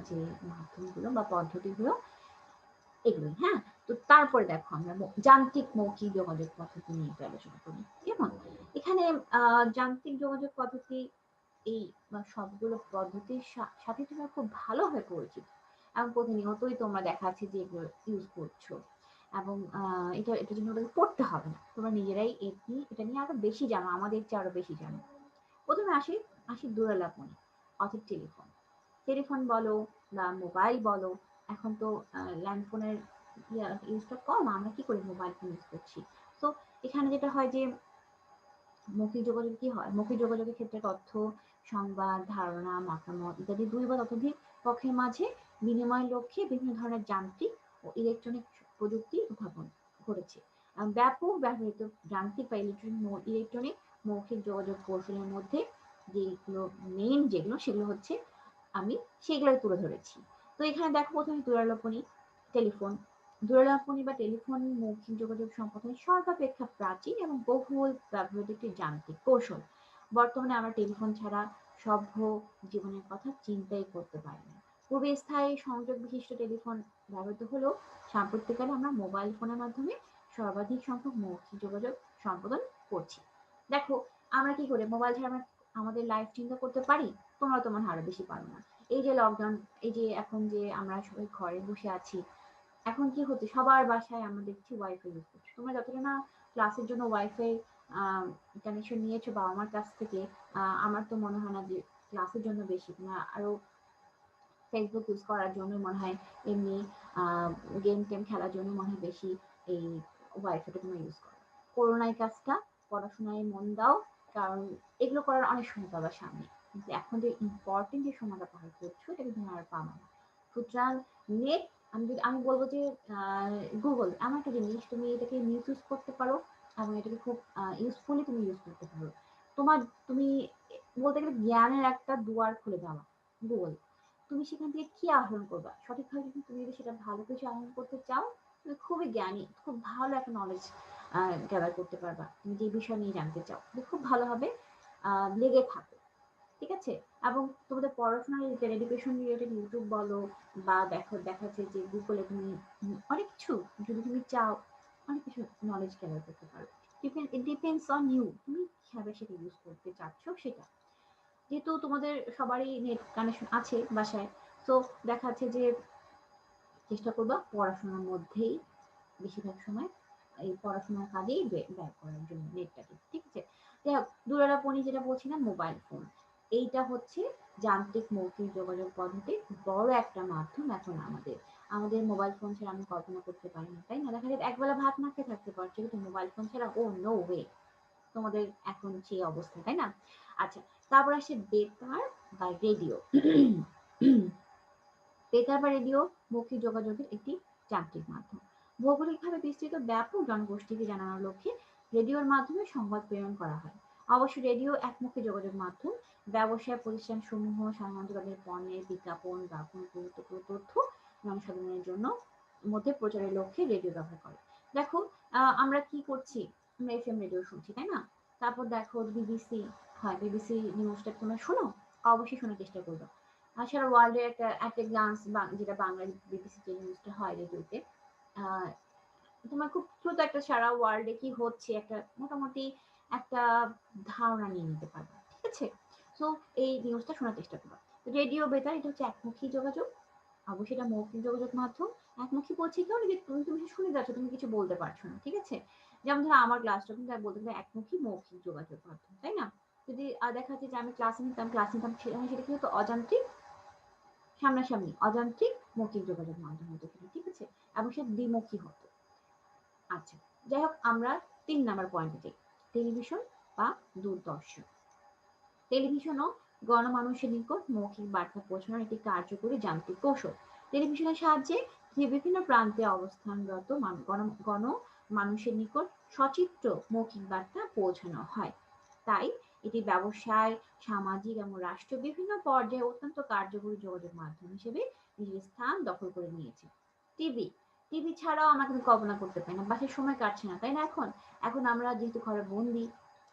যে মাধ্যমগুলো বা পদ্ধতিগুলো, এগুলোই, হ্যাঁ। তো তারপরে দেখো আমরা যান্ত্রিক মৌখিক যোগাযোগ পদ্ধতি নিয়ে একটু আলোচনা করি। কেমন? এখানে যান্ত্রিক যোগাযোগ পদ্ধতি, এই সবগুলো পদ্ধতির সাথে তোমরা খুব ভালোভাবে পরিচিত এবং প্রতিনিয়তই তোমরা দেখা যাচ্ছে যে এগুলো ইউজ করছো, এবং এটার জন্য ওটাকে পড়তে হবে না, তোমরা নিজেরাই এটা নিয়ে আরো বেশি জানো, আমাদের চেয়ে আরো বেশি জানো। প্রথমে আসি আসি দূরলাপনী, অর্থাৎ টেলিফোন। টেলিফোন বলো বা মোবাইল বলো, এখন তো ল্যান্ডফোনের ইউজটা কম, আমরা কি করি, মোবাইল ফোন ইউজ করছি। তো এখানে যেটা হয় যে মৌখিক যোগাযোগ কি হয়, মৌখিক যোগাযোগের ক্ষেত্রে তথ্য, সংবাদ, ধারণা, মতামত ইত্যাদি দুই বা ততোধিক পক্ষের মাঝে বিনিময়ের লক্ষ্যে বিভিন্ন ধরনের যান্ত্রিক ও ইলেকট্রনিক প্রযুক্তি উদ্ভাবন করেছে। ব্যাপক ব্যবহৃত যান্ত্রিক বা ইলেকট্রনিক মৌখিক যোগাযোগ কৌশলের মধ্যে যেগুলো যেগুলো সেগুলো হচ্ছে, আমি সেগুলোই তুলে ধরেছি। তো এখানে দেখো প্রথমে দূরলাপনী, টেলিফোন। দূরলাপনী বা টেলিফোন মৌখিক যোগাযোগ সম্পাদনের সর্বাপেক্ষা প্রাচীন এবং বহুল ব্যবহৃত একটি যান্ত্রিক কৌশল। বর্তমানে আমরা টেলিফোন ছাড়া সভ্য জীবনের কথা চিন্তাই করতে পারি না। পূর্বে স্থায়ী সংযোগ বিশিষ্ট টেলিফোন ব্যবহৃত হলেও সাম্প্রতিককালে আমরা মোবাইল ফোনের মাধ্যমে সর্বাধিক সংখ্যক মৌখিক যোগাযোগ সম্পাদন করছি। দেখো, আমরা কি করে মোবাইল ছাড়া আমরা আমাদের লাইফ চিন্তা করতে পারি? তোমরা তো মনে হয় আরো বেশি পারো না। এই যে লকডাউন, এই যে এখন যে আমরা সবাই ঘরে বসে আছি, এখন কি হচ্ছে, সবার বাসায় আমরা দেখছি ওয়াইফাই ইউজ করছে। তোমরা যতটা না ক্লাসের জন্য ওয়াইফাই কানেকশন নিয়েছো বাবা মার কাছ থেকে, আমার তো মনে হয় না যে ক্লাসের জন্য বেশি, না আরো ফেসবুক ইউজ করার জন্য মনে হয়, এমনি গেম টেম খেলার জন্য মনে হয় বেশি এই ওয়াইফাইটা তোমরা ইউজ করো। করোনায় কাজটা, পড়াশোনায় মন দাও, কারণ এগুলো করার অনেক সময় পাবা সামনে, কিন্তু এখন যে ইম্পর্টেন্ট যে সময়টা পার করছো এটাকে তুমি আর পাবা না। সুতরাং নেট, আমি বলবো যে গুগল এমন একটা জিনিস, তুমি এটাকে মিস ইউজ করতে পারো, এবং এটাকে খুব ইউজফুলি তুমি ইউজ করতে পারো। তোমার তুমি বলতে গেলে জ্ঞানের একটা দুয়ার খুলে দেওয়া গুগল। তুমি সেখান থেকে কি আহরণ করবা? সঠিকভাবে যদি তুমি যদি সেটা ভালো কিছু আহরণ করতে চাও, তুমি খুবই জ্ঞানী, খুব ভালো একটা নলেজ গ্যাদার করতে পারবা। তুমি যে বিষয় নিয়ে জানতে চাও, তুমি খুব ভালোভাবে লেগে থাকো। ঠিক আছে? এবং তোমাদের পড়াশোনা রিলেটেড, এডুকেশন রিলেটেড ইউটিউব বলো বা দেখা যাচ্ছে যে গুগলে তুমি অনেক কিছু যদি তুমি চাও, অনেক কিছু নলেজ গ্যাদার করতে পারো। It depends on you. তুমি কিভাবে সেটা ইউজ করতে চাচ্ছ সেটা। যেহেতু তোমাদের সবারই নেট কানেকশন আছে বাসায়, তো দেখা যাচ্ছে যে চেষ্টা করবা পড়াশোনার মধ্যেই বেশিরভাগ সময় এই পড়াশোনার কাজেই ব্যয় করার জন্য নেটটাকে। ঠিক আছে? যাই হোক, দূরালাপনি যেটা বলছিলাম মোবাইল ফোন। এইটা হচ্ছে যান্ত্রিক মৌখিক যোগাযোগ পদ্ধতির বড় একটা মাধ্যম এখন আমাদের। আমাদের মোবাইল ফোন ছাড়া আমি কল্পনা করতে পারি না, তাই না? দেখা যায় একবেলা ভাত না খেয়ে থাকতে পারছি, কিন্তু মোবাইল ফোন ছাড়া ও নো ওয়ে। তোমাদের এখন যে অবস্থা, তাই না? আচ্ছা, তারপর আসে বেতার বা রেডিও। বেতার বা রেডিও মৌখিক যোগাযোগের একটি যান্ত্রিক মাধ্যম। ভৌগোলিকভাবে বিস্তৃত ব্যাপক জনগোষ্ঠীকে জানানোর লক্ষ্যে রেডিওর মাধ্যমে সংবাদ প্রেরণ করা হয়। অবশ্য রেডিও একমুখী যোগাযোগ মাধ্যম। ব্যবসায় প্রতিষ্ঠান সমূহ সাধারণত তাদের পণ্যের বিজ্ঞাপন বা কোনো গুরুত্বপূর্ণ তথ্য জনসাধারণের জন্য মধ্যে প্রচারের লক্ষ্যে রেডিও ব্যবহার করে। দেখো, আমরা কি করছি? আমরা এফএম রেডিও শুনছি, তাই না? তারপর দেখো বিবিসি, হয় বিবিসি নিউজটা তোমরা শোনো, অবশ্যই শোনার চেষ্টা করবে। সারা ওয়ার্ল্ডের একটা একটা গ্লান্স, যেটা বাংলা বিবিসি যে নিউজটা হয় রেডিওতে, আহ, তোমার খুব দ্রুত একটা সারা ওয়ার্ল্ডে কি হচ্ছে একটা মোটামুটি একটা ধারণা নিয়ে নিতে পারবে। ঠিক আছে? তো এই নিউজটা শোনার চেষ্টা করবে। রেডিও বেতার এটা হচ্ছে একমুখী যোগাযোগ। অবশ্যই এটা মৌখিক যোগাযোগ মাধ্যম। একমুখী বলছি কেউ যে তুমি শুনে যাচ্ছ, তুমি কিছু বলতে পারছো না। ঠিক আছে? যেমন ধরো আমার ক্লাসটা কিন্তু বলতে গেলে একমুখী মৌখিক যোগাযোগ মাধ্যম, তাই না? যদি দেখা যাচ্ছে যে আমি ক্লাস নিতাম সেটা কি হতো? অযান্ত্রিক, সামনাসামনি অযান্ত্রিক মৌখিক যোগাযোগ মাধ্যম হতো সেটা। ঠিক আছে? এবং সে দ্বিমুখী হতো। আচ্ছা, যাই হোক, আমরা ৩ নাম্বার পয়েন্টে যাই। টেলিভিশন বা দূরদর্শন। টেলিভিশনও গণমানুষের নিকট মৌখিক বার্তা পৌঁছানোর একটি কার্যকরী যান্ত্রিক কৌশল। টেলিভিশনের সাহায্যে বিভিন্ন প্রান্তে অবস্থানরত গণমানুষের নিকট সচিত্র মৌখিক বার্তা পৌঁছানো হয়। তাই এটি ব্যবসায়, সামাজিক এবং রাষ্ট্রীয় বিভিন্ন পর্যায়ে অত্যন্ত কার্যকরী যোগাযোগ মাধ্যম হিসেবে নিজের স্থান দখল করে নিয়েছে। টিভি। টিভি ছাড়াও আমরা কিন্তু কল্পনা করতে পারি না, বাসায় সময় কাটছে না, তাই না? এখন এখন আমরা যেহেতু ঘরে বন্দি,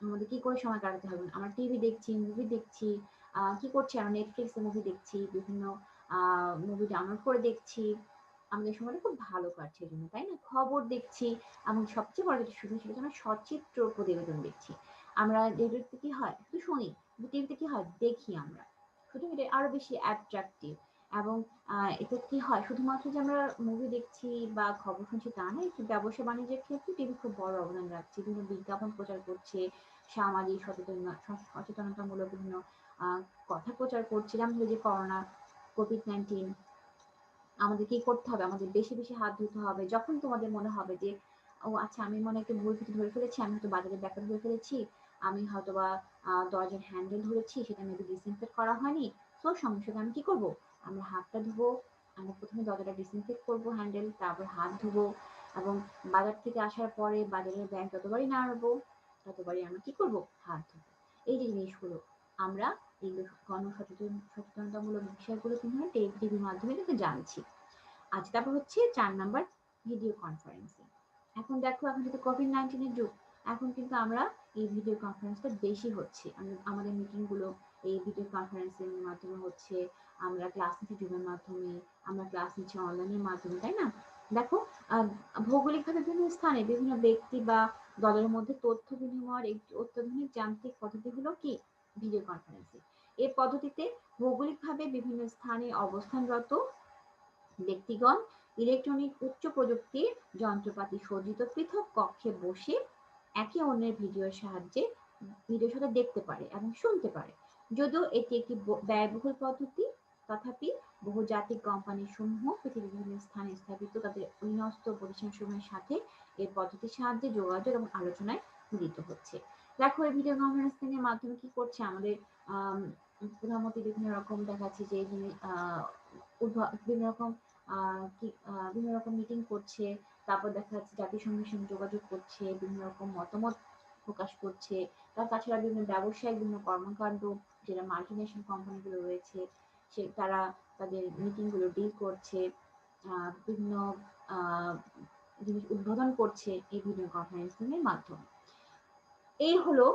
আমাদের কি করে সময় কাটাতে হবে? আমরা টিভি দেখছি, মুভি দেখছি। কি করছি? আমরা নেটফ্লিক্সে মুভি দেখছি, বিভিন্ন মুভি ডাউনলোড করে দেখছি। আমাদের সময়টা খুব ভালো কাটছে এজন্য, তাই না? খবর দেখছি এবং সবচেয়ে বড় যেটা সুবিধা সেটা হচ্ছে আমরা সচিত্র প্রতিবেদন দেখছি। আমরা রেডিওতে কি হয়? শুধু শুনি। কিন্তু টিভিতে কি হয়? দেখি আমরা। সুতরাং এটা আরো বেশি অ্যাট্রাকটিভ। এবং এতে কি হয়? শুধুমাত্র যে আমরা মুভি দেখছি বা খবর শুনছি তা না, একটু ব্যবসা বাণিজ্যের ক্ষেত্রে টিভি খুব বড় অবদান রাখছে। বিভিন্ন বিজ্ঞাপন প্রচার করছে, সামাজিক সচেতনতামূলক বিভিন্ন আহ কথা প্রচার করছে। যেমন ধরো যে করোনা, কোভিড-19, আমাদের কি করতে হবে? আমাদের বেশি বেশি হাত ধুতে হবে। যখন তোমাদের মনে হবে যে ও আচ্ছা, আমি মনে হয় একটু ভুল কিছু ধরে ফেলেছি, আমি হয়তো বাজারের ব্যাপার ধরে ফেলেছি, আমি হয়তো বা দরজার হ্যান্ডেল ধরেছি, সেটা মেবি ডিসইনফেক্ট করা হয়নি। তো সঙ্গে সঙ্গে আমি কি করব? আমরা হাতটা ধুবো। আমরা প্রথমে দরজাটা ডিসইনফেক্ট করবো হ্যান্ডেল, তারপর হাত ধুবো। এবং বাজার থেকে আসার পরে বাজারের ব্যাগ যতবারই নাড়বো ততবারই আমরা কি করব? হাত ধুবো। এই যে জিনিসগুলো আমরা এগুলো সচেতনতামূলক বিষয়গুলো কিন্তু আমরা টিভির মাধ্যমে কিন্তু জানছি। আচ্ছা, তারপর হচ্ছে ৪ নাম্বার, ভিডিও কনফারেন্সিং। এখন দেখো, এখন যেহেতু কোভিড-19 এর যুগ, এখন কিন্তু আমরা এই ভিডিও কনফারেন্সটা বেশি হচ্ছে। আমাদের মিটিং গুলো এই ভিডিও কনফারেন্সিং এর মাধ্যমে হচ্ছে। আমরা ক্লাস নিচ্ছি জুমের মাধ্যমে, আমরা ক্লাস নিচ্ছি অনলাইনের মাধ্যমে, তাই না? দেখো, আহ, ভৌগোলিকভাবে বিভিন্ন স্থানে বিভিন্ন ব্যক্তি বা দলের মধ্যে তথ্য বিনিময়ের একটি অত্যাধুনিক যান্ত্রিক পদ্ধতি হলো কি? Video conferencing. এই পদ্ধতিতে ভৌগোলিকভাবে বিভিন্ন স্থানে অবস্থানরত ব্যক্তিগণ ইলেকট্রনিক উচ্চ প্রযুক্তির যন্ত্রপাতি সজ্জিত পৃথক কক্ষে বসে একে অন্যের ভিডিওর সাথে দেখতে পারে এবং শুনতে পারে। যদিও এটি একটি ব্যয়বহুল পদ্ধতি, তথাপি বহুজাতিক কোম্পানি সমূহ পৃথিবীর বিভিন্ন স্থানে স্থাপিত তাদের অধীনস্থ প্রতিষ্ঠানসমূহের সাথে এই পদ্ধতির সাহায্যে যোগাযোগ এবং আলোচনায় মিলিত হচ্ছে। দেখো, এই ভিডিও কনফারেন্সিং এর মাধ্যমে কি করছে আমাদের আহ প্রধানমন্ত্রী বিভিন্ন রকম দেখাচ্ছে যে বিভিন্ন রকম বিভিন্ন রকম মিটিং করছে। তারপর দেখা যাচ্ছে জাতিসংঘের সঙ্গে যোগাযোগ করছে, বিভিন্ন রকম মতামত প্রকাশ করছে। তাছাড়া বিভিন্ন ব্যবসায়িক বিভিন্ন কর্মকাণ্ড, যেটা মাল্টিনেশনাল কোম্পানিগুলো রয়েছে, তারা তাদের মিটিং গুলো ডিল করছে, বিভিন্ন জিনিস উদ্বোধন করছে এই ভিডিও কনফারেন্সিং এর মাধ্যমে। এই হলো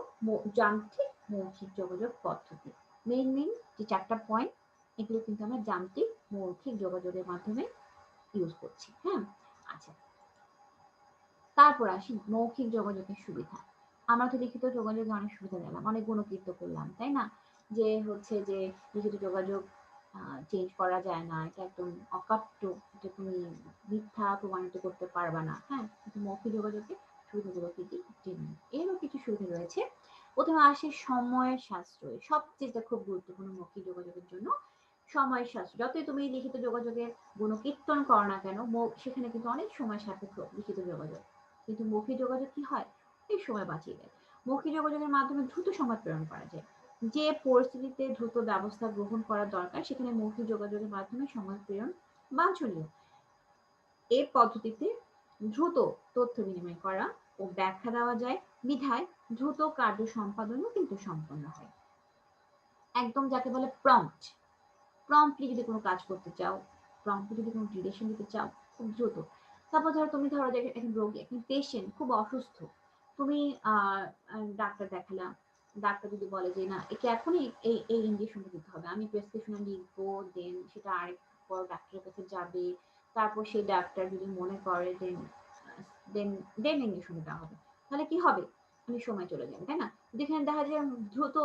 যান্ত্রিক মৌখিক যোগাযোগ পদ্ধতি। মেইন যে 4টা পয়েন্ট, এগুলো কিন্তু আমরা যান্ত্রিক মৌখিক যোগাযোগের মাধ্যমে ইউজ করছি। হ্যাঁ, আচ্ছা, তারপর আসি মৌখিক যোগাযোগের সুবিধা। আমরা তো লিখিত যোগাযোগে অনেক সুবিধা দিলাম, অনেক গুণকৃত করলাম, তাই না? যে হচ্ছে যে লিখিত যোগাযোগ চেঞ্জ করা যায় না, এটা একদম অকাট্য, এটা তুমি মিথ্যা প্রমাণিত করতে পারবা না। হ্যাঁ, কিন্তু মৌখিক যোগাযোগের সুবিধাগুলো কি কি জেনে নিই। এরও কিছু সুবিধা রয়েছে। প্রথমে আসে সময়ের সাশ্রয়, সবচেয়ে খুব গুরুত্বপূর্ণ মৌখিক যোগাযোগের জন্য সময় সাশ্রয়। যতই তুমি লিখিত যোগাযোগের গুণকীর্তন করো না কেন, সেখানে কিন্তু অনেক সময় সাপেক্ষ লিখিত যোগাযোগ, কিন্তু মৌখিক যোগাযোগ কি হয়, এই সময় বাঁচিয়ে দেয়। মৌখিক যোগাযোগের মাধ্যমে দ্রুত সংবাদ প্রেরণ করা যায়। যে পরিস্থিতিতে দ্রুত ব্যবস্থা গ্রহণ করা দরকার, সেখানে মৌখিক যোগাযোগের মাধ্যমে সংবাদ প্রেরণ বাঞ্ছনীয়। এই পদ্ধতিতে দ্রুত তথ্য বিনিময় করা ও ব্যাখ্যা দেওয়া যায়, বিধায় দ্রুত কার্য সম্পাদনও কিন্তু সম্পন্ন হয়। একদম যাকে বলে প্রম্পট, প্রম্পটলি যদি কোনো কাজ করতে চাও, প্রম্পটলি যদি কোনো ডিরেকশন দিতে চাও, খুব দ্রুত। তারপর ধরো যে একজন রোগী, একজন পেশেন্ট খুব অসুস্থ, তুমি ডাক্তার দেখালাম, ডাক্তার যদি বলে যে না, একে এখনই এই ইনজেকশনটা দিতে হবে, আমি প্রেসক্রিপশনে লিখবো, দেন সেটা আরেক পর ডাক্তারের কাছে যাবে, তারপর সেই ডাক্তার যদি মনে করে দেন দেন দেন ইনজেকশন দেওয়া হবে, তাহলে কি হবে, অনেক সময় চলে যাবে, তাই না? যেখানে দেখা যায় দ্রুত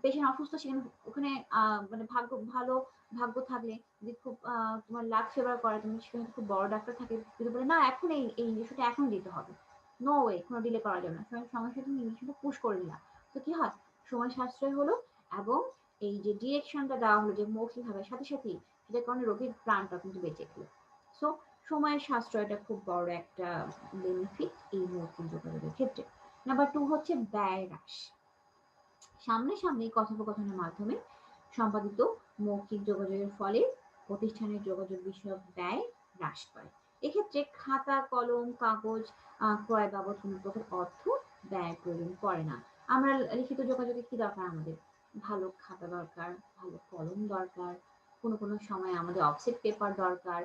পেশেন্ট অসুস্থ, সেখানে ওখানে মানে ভাগ্য থাকলে, যদি খুব তোমার লাক ফেভার করে, তুমি সেখানে খুব বড় ডাক্তার থাকে, যদি বলে না এখন এই ইনজেকশনটা এখন দিতে হবে, নো ওয়ে, কোনো ডিলে করা যাবে না, সঙ্গে সাথে তুমি ইনজেকশনটা পুশ করে দিলাম, তো কি হয়, সময় সাশ্রয় হলো, এবং এই যে ডিরেকশনটা দেওয়া হলো যে মৌখিক ভাবে, সাথে সাথেই সেটার কারণে রোগীর প্রাণটা কিন্তু বেঁচে গেল। সো সময়ের সাশ্রয়টা খুব বড় একটা বেনিফিট এই মৌখিক যোগাযোগের ক্ষেত্রে। নাম্বার 2 হচ্ছে ব্যয় হ্রাস। সামনাসামনি কথোপকথনের মাধ্যমে সম্পাদিত মৌখিক যোগাযোগের ফলে প্রতিষ্ঠানের যোগাযোগ বিষয়ক ব্যয় হ্রাস পায়। এক্ষেত্রে খাতা, কলম, কাগজ ক্রয় বাবদ কোনো প্রকার অর্থ ব্যয় প্রয়োজন পড়ে না। আমরা লিখিত যোগাযোগে কি দরকার, আমাদের ভালো খাতা দরকার, ভালো কলম দরকার, কোনো সময় আমাদের অফসেট পেপার দরকার,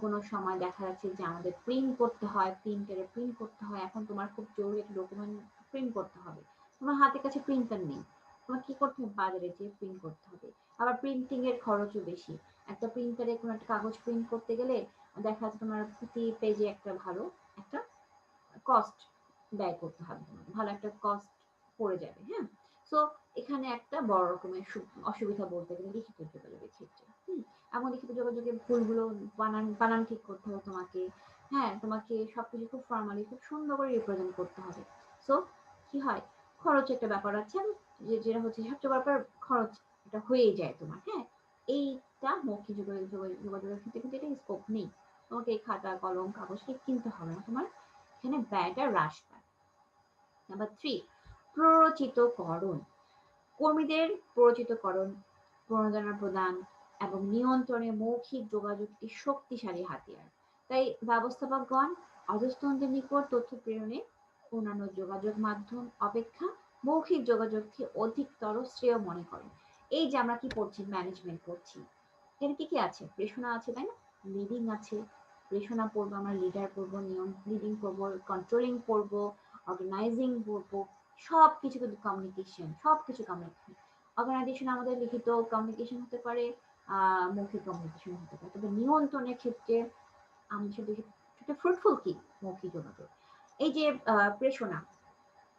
কোনো সময় দেখা যাচ্ছে যে আমাদের প্রিন্ট করতে হয়, প্রিন্টারে প্রিন্ট করতে হয়। এখন তোমার খুব জরুরি একটা ডকুমেন্ট প্রিন্ট করতে হবে, তোমার হাতের কাছে প্রিন্টার নেই, তোমার কি করতে হবে, বাজারে যেয়ে প্রিন্ট করতে হবে। আবার প্রিন্টিং এর খরচও বেশি। একটা প্রিন্টারে কোনো একটা কাগজ প্রিন্ট করতে গেলে দেখা যাচ্ছে তোমার প্রতি পেজে একটা কস্ট ব্যয় করতে হবে, ভালো একটা কস্ট পড়ে যাবে। হ্যাঁ, সো এখানে একটা বড় রকমের অসুবিধা বলতে গেলে লিখিত যোগাযোগের ক্ষেত্রে। এবং লিখিত যোগাযোগের ভুলগুলো, বানান ঠিক করতে হবে তোমাকে। হ্যাঁ, তোমাকে সবকিছু খুব ফর্মালি, খুব সুন্দর করে রিপ্রেজেন্ট করতে হবে। সো কি হয়, খরচ একটা ব্যাপার আছে, যেটা হচ্ছে সবচেয়ে ব্যাপার, খরচ এটা হয়েই যায় তোমার। হ্যাঁ, এইটা মৌখিক যোগাযোগের ক্ষেত্রে কিন্তু এটা স্কোপ নেই, তোমাকে এই খাতা, কলম, কাগজ কিনতে হবে না, তোমার এখানে ব্যয়টা হ্রাস পায়। নাম্বার 3, প্ররোচিতকরণ। কর্মীদের প্ররোচিতকরণ, প্রণোদনা প্রদান এবং নিয়ন্ত্রণে মৌখিক যোগাযোগ একটি শক্তিশালী হাতিয়ার। তাই ব্যবস্থাপকগণ অধস্তনদের নিকট তথ্য প্রেরণে অন্যান্য যোগাযোগ মাধ্যম অপেক্ষা মৌখিক যোগাযোগকে অধিকতর শ্রেয় মনে করেন। এই যে আমরা কি পড়ছি, ম্যানেজমেন্ট পড়ছি, এর কি কি আছে, প্রেষণা আছে, তাই না? লিডিং আছে, প্রেষণা পড়বো, আমরা লিডার পড়বো, লিডিং পড়বো, কন্ট্রোলিং পড়বো, অর্গানাইজিং পড়বো, সবকিছু কিন্তু কমিউনিকেশন, সবকিছু কমিউনিকেশন। অর্গানাইজেশন আমাদের লিখিত কমিউনিকেশন হতে পারে, মৌখিক কমিউনিকেশন হতে পারে। তবে নিয়ন্ত্রণের ক্ষেত্রে আমাদের সাথে সেটা ফ্রুটফুল কি, মৌখিক যোগাযোগ। এই যে প্রেষণা,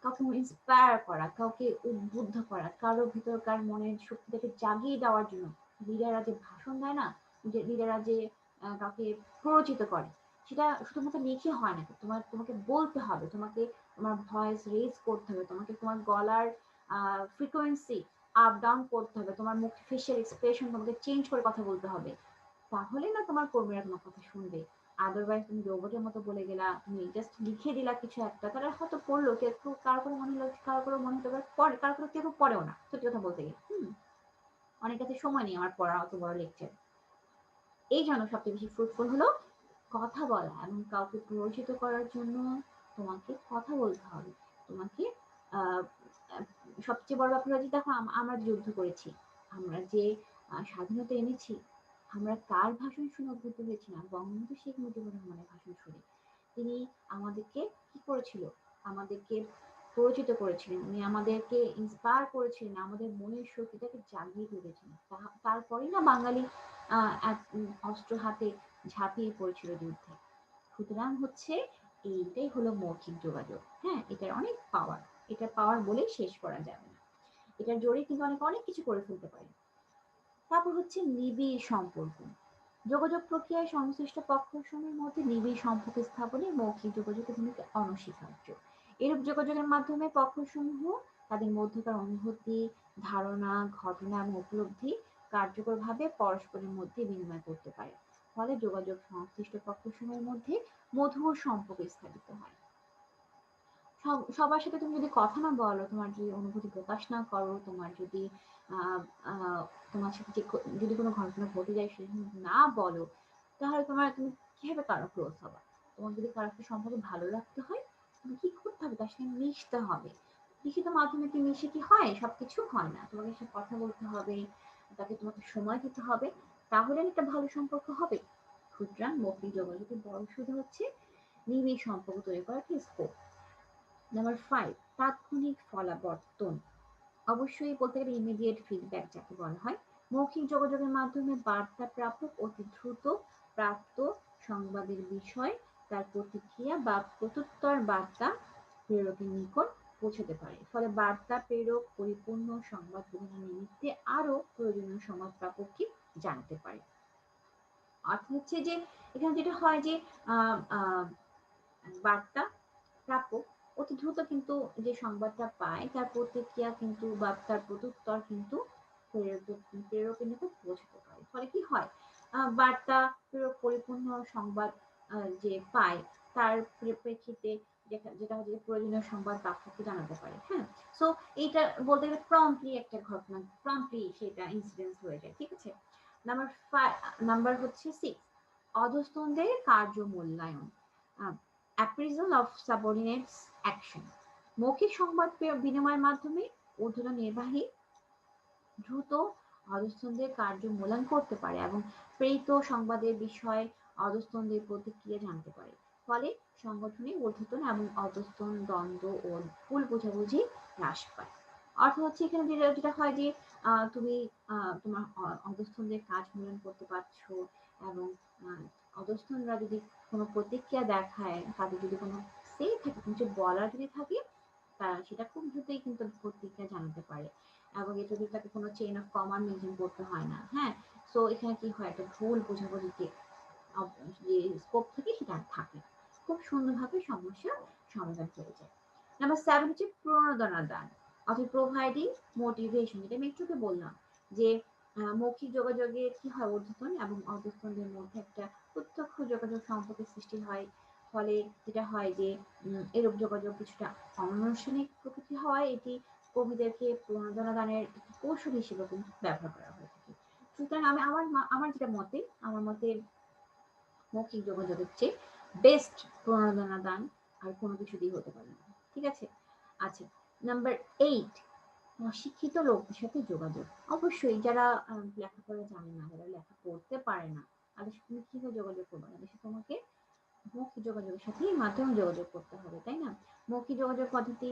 কাউকে ইন্সপায়ার করা, কাউকে উদ্বুদ্ধ করা, কারো ভিতরকার মনের শক্তিটাকে জাগিয়ে দেওয়ার জন্য লিডাররা যে ভাষণ দেয় না, যে লিডাররা যে কাউকে প্ররোচিত করে, সেটা শুধুমাত্র লিখে হয় না, তোমাকে বলতে হবে, তোমাকে তোমার ভয়েস রেজ করতে হবে, তোমাকে তোমার গলার ফ্রিকোয়েন্সি আপ ডাউন করতে হবে, তোমার মুখ ফেসিয়াল এক্সপ্রেশন তোমাকে চেঞ্জ করে কথা বলতে হবে, তাহলে না তোমার কর্মীরা তোমার কথা শুনবে। আদারওয়াইজ তুমি রোবটের মতো বলে গেলা, তুমি জাস্ট লিখে দিলা কিছু একটা, তারা হয়তো পড়লো, কেউ কারো করে মনে হলো, কারো করে মনে হতে পারে পড়ে, কারো করে কেউ পড়েও না, সত্যি কথা বলতে গেলে। অনেক কাছে সময় নেই আমার পড়া অত বড় লেকচার। এই জন্য সবচেয়ে বেশি ফ্রুটফুল হলো কথা বলা এবং কাউকে পরিচিত করার জন্য তোমাকে কথা বলতে হবে। তোমাকে আহ, আহ, সবচেয়ে বড় ব্যাপার হচ্ছে, দেখো আমরা যুদ্ধ করেছি, আমরা যে স্বাধীনতা এনেছি, আমরা কার ভাষণ শুনে উদ্বুদ্ধ হয়েছিলাম? বঙ্গবন্ধু শেখ মুজিবুর রহমানের ভাষণ শুনে। তিনি আমাদেরকে কি করেছিল? আমাদেরকে পরিচিত করেছিলেন, উনি আমাদেরকে ইন্সপায়ার করেছিলেন, আমাদের মনের শক্তিটাকে জাগিয়ে তুলেছিলেন। তারপরেই না বাঙালি অস্ত্র হাতে ঝাঁপিয়ে পড়েছিল যুদ্ধে। সুতরাং হচ্ছে এইটাই হলো মৌখিক যোগাযোগ। হ্যাঁ, এটার অনেক পাওয়ার, এটার পাওয়ার বলেই শেষ করা যাবে না। এটার জোরে কিন্তু অনেক অনেক কিছু করে ফেলতে পারে। তারপর হচ্ছে নিবিড় সম্পর্ক। যোগাযোগ প্রক্রিয়ায় সংশ্লিষ্ট পক্ষসমূহের মধ্যে নিবিড় সম্পর্ক স্থাপনে মৌখিক যোগাযোগের ভূমিকা অনস্বীকার্য। এরূপ যোগাযোগের মাধ্যমে পক্ষসমূহ তাদের মধ্যকার অনুভূতি, ধারণা, ঘটনা এবং উপলব্ধি কার্যকরভাবে পরস্পরের মধ্যে বিনিময় করতে পারে। ফলে যোগাযোগ সংশ্লিষ্ট পক্ষসমূহের মধ্যে মধুর সম্পর্ক স্থাপিত হয়। সবার সাথে তুমি যদি কথা না বলো, তোমার যদি অনুভূতি প্রকাশ না করো, তোমার যদি আহ আহ তোমার সাথে যদি কোনো ঘটনা ঘটে যায় সেটা না বলো, তাহলে তুমি কিভাবে কারো ক্লোজ হবা? তোমার যদি কারো সাথে সম্পর্কে ভালো রাখতে হয়, তুমি কি করতে হবে? তার সাথে মিশতে হবে। লিখিত মাধ্যমে কি মিশে কি হয়? সবকিছু হয় না, তোমাকে সে কথা বলতে হবে, তোমাকে সময় দিতে হবে, তাহলে একটা ভালো সম্পর্ক হবে। সুতরাং মৌখিক যোগাযোগের বড় সুবিধা হচ্ছে নিবিড় সম্পর্ক তৈরি করার একটা স্কোপ। নাম্বার 5, তাৎক্ষণিক ফলাবর্তন। অবশ্যই বলতে গেলে ইমিডিয়েট ফিডব্যাক যাকে বলা হয়। মৌখিক যোগাযোগের মাধ্যমে বার্তা প্রাপক অতি দ্রুত প্রাপ্ত সংবাদের বিষয় তার প্রতিক্রিয়া বা প্রত্যুত্তর বার্তা প্রেরকের নিকট পৌঁছতে পারে। ফলে বার্তা প্রেরক পরিপূর্ণ সংবাদ গ্রহণের নিমিত্তে আরো প্রয়োজনীয় সংবাদ প্রাপককে জানাতে পারে। অর্থ হচ্ছে যে এখানে যেটা হয় যে আহ আহ বার্তা প্রাপক অতি দ্রুত কিন্তু যে সংবাদটা পায় তার প্রতিক্রিয়া কিন্তু বা তার প্রত্যুত্তর কিন্তু প্রেরকের নিকট পৌঁছাতে পারে। ফলে কি হয়? বার্তা প্রেরক পরিপূর্ণ সংবাদ যে পায়, তার প্রেক্ষিতে যেটা হচ্ছে প্রয়োজনীয় সংবাদ প্রাপককে জানাতে পারে। হ্যাঁ, সো এইটা বলতে গেলে প্রম্পটলি একটা ঘটনা, প্রম্পটলি সেটা ইনসিডেন্স হয়ে যায়। ঠিক আছে। নাম্বার 5, নাম্বার হচ্ছে 6, অধস্তনদের কার্য মূল্যায়ন। অ্যাপ্রিজাল অফ সাবঅর্ডিনেটস অ্যাকশন। মৌখিক সংবাদ বিনিময়ের মাধ্যমে ঊর্ধ্বতন নির্বাহী দ্রুত অধস্তনদের কার্য মূল্যায়ন করতে পারে এবং প্রেরিত সংবাদের বিষয়ে অধস্তনদের প্রতিক্রিয়া জানতে পারে। ফলে সংগঠনে ঊর্ধ্বতন এবং অধস্তন দ্বন্দ্ব ও ভুল বোঝাবুঝি হ্রাস পায়। অর্থ হচ্ছে এখানে যেটা যেটা হয় যে তুমি তোমার অধস্তনদের কাজ মূল্যায়ন করতে পারছো, এবং অধস্তনরা যদি কোনো প্রতিক্রিয়া দেখায়, তাদের যদি কোনো সে থাকে, কিছু বলার যদি থাকে, তারা সেটা খুব দ্রুতই কিন্তু প্রতিক্রিয়া জানাতে পারে, এবং এটা যদি তাকে কোনো চেইন অফ কমান্ড মেনটেন করতে হয় না। হ্যাঁ, সো এখানে কি হয়, একটা ভুল বোঝাবুঝিকে যে স্কোপ থেকে সেটা আর থাকে না। খুব সুন্দরভাবে সমস্যার সমাধান হয়ে যায়। নাম্বার 7 হচ্ছে প্রণোদনা দান, অর্থাৎ প্রোভাইডিং মোটিভেশন। যেটা আমি একটু বললাম যে মৌখিক যোগাযোগে কি হয়, ঊর্ধ্বতন এবং অধস্তনদের মধ্যে একটা প্রত্যক্ষ যোগাযোগ সম্পর্কের সৃষ্টি হয়। ফলে যেটা হয় যে এরূপ যোগাযোগ কিছুটা অনানুষ্ঠানিক প্রকৃতি হয়। এটি কর্মীদেরকে প্রণোদনা দানের কৌশল হিসেবে কিন্তু ব্যবহার করা হয়ে থাকে। সুতরাং আমি আমার যেটা মতে, আমার মতে মৌখিক যোগাযোগের চেয়ে বেস্ট প্রণোদনা দান আর কোনো কিছু দিয়ে হতে পারে না। ঠিক আছে। আচ্ছা, নাম্বার 8, অশিক্ষিত লোকদের সাথে যোগাযোগ। অবশ্যই যারা লেখাপড়া জানে না, যারা লেখা পড়তে পারে না, তাদের সাথে তুমি কিভাবে যোগাযোগ করবে? তাদের সাথে তোমাকে মৌখিক যোগাযোগের সাথে মাধ্যমে যোগাযোগ করতে হবে, তাই না? মৌখিক যোগাযোগ পদ্ধতি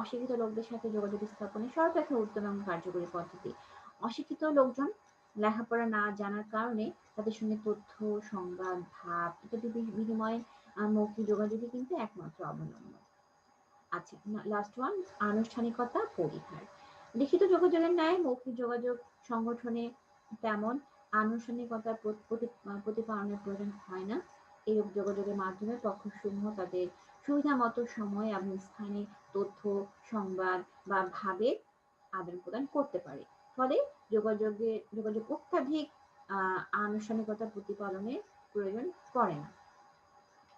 অশিক্ষিত লোকদের সাথে যোগাযোগ স্থাপনে সর্ব একটা উত্তম এবং কার্যকরী পদ্ধতি। অশিক্ষিত লোকজন লেখাপড়া না জানার কারণে তাদের সঙ্গে তথ্য, সংবাদ, ভাব ইত্যাদি বিনিময়ে মৌখিক যোগাযোগই কিন্তু একমাত্র অবলম্বন। আচ্ছা, লাস্ট ওয়ান, আনুষ্ঠানিকতা পরিহার। লিখিত যোগাযোগের ন্যায় মৌখিক যোগাযোগ সংগঠনে তেমন আনুষ্ঠানিকতার প্রতিপালনের প্রয়োজন হয় না। এই যোগাযোগের মাধ্যমে পক্ষসমূহ তাদের সুবিধা মতো সময় এবং স্থানে তথ্য, সংবাদ বা ভাবে আদান প্রদান করতে পারে। ফলে যোগাযোগ অত্যাধিক আনুষ্ঠানিকতা প্রতিপালনের প্রয়োজন পড়ে না।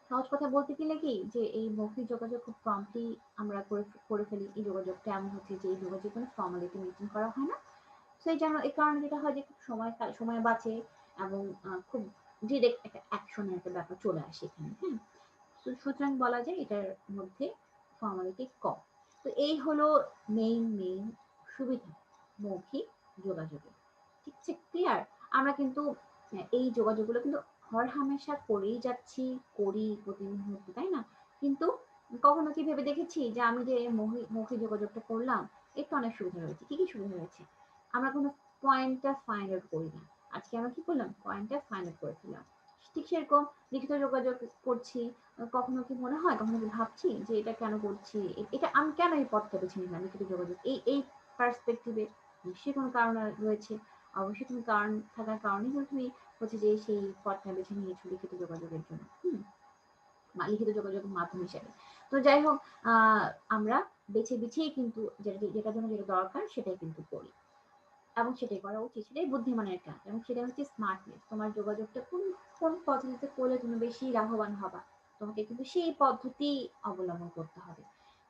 সহজ কথা বলতে গেলে কি, যে এই মৌখিক যোগাযোগ খুব প্রম্পটলি আমরা করে ফেলি। এই যোগাযোগটা এমন হচ্ছে যে এই যোগাযোগ কোনো ফর্মালিটি মেনটেন করা হয় না। তো এই কারণে যেটা হয় যে খুব সময় বাঁচে, এবং খুব ডিরেক্ট একটা অ্যাকশনের একটা ব্যাপার চলে আসে এখানে। হ্যাঁ, সুতরাং বলা যায় এটার মধ্যে ফর্মালিটি কম। তো এই হলো মেইন সুবিধা মৌখিক যোগাযোগের। ঠিক আছে, ক্লিয়ার? আমরা কিন্তু এই যোগাযোগগুলো কিন্তু হরহামেশা করেই যাচ্ছি, করি প্রতি মুহূর্তে, তাই না? কিন্তু কখনো কি ভেবে দেখেছি যে আমি যে মৌখিক যোগাযোগটা করলাম, এর তো অনেক সুবিধা রয়েছে। কি কি সুবিধা রয়েছে? আমরা কোনো পয়েন্টটা ফাইন্ড আউট করি না। আজকে আমরা কি করলাম? পয়েন্টটা ফাইন্ড আউট করে ফেললাম। ঠিক সেরকম লিখিত যোগাযোগ করছি, কখনো কি মনে হয়, কখনো কি ভাবছি যে এটা কেন করছি, এটা আমি কেন এই পথটা বেছে নিলাম লিখিত যোগাযোগ, এই পার্সপেক্টিভে নিশ্চয়ই কোনো কারণ রয়েছে। অবশ্যই তুমি কারণ থাকার কারণেই কিন্তু তুমি হচ্ছে যে সেই পথটা বেছে নিয়েছো লিখিত যোগাযোগের জন্য। লিখিত যোগাযোগের মাধ্যম হিসেবে। তো যাই হোক, আমরা বেছেই কিন্তু যেটার জন্য যেটা দরকার সেটাই কিন্তু করি, এবং সেটাই করা উচিত। সেটাই বুদ্ধিমানের কাজ, এবং সেটা হচ্ছে স্মার্টনেস। তোমার যোগাযোগটা কোন কোন পদ্ধতিতে করলে তুমি বেশি লাভবান হবা, তোমাকে কিন্তু সেই পদ্ধতি অবলম্বন করতে হবে।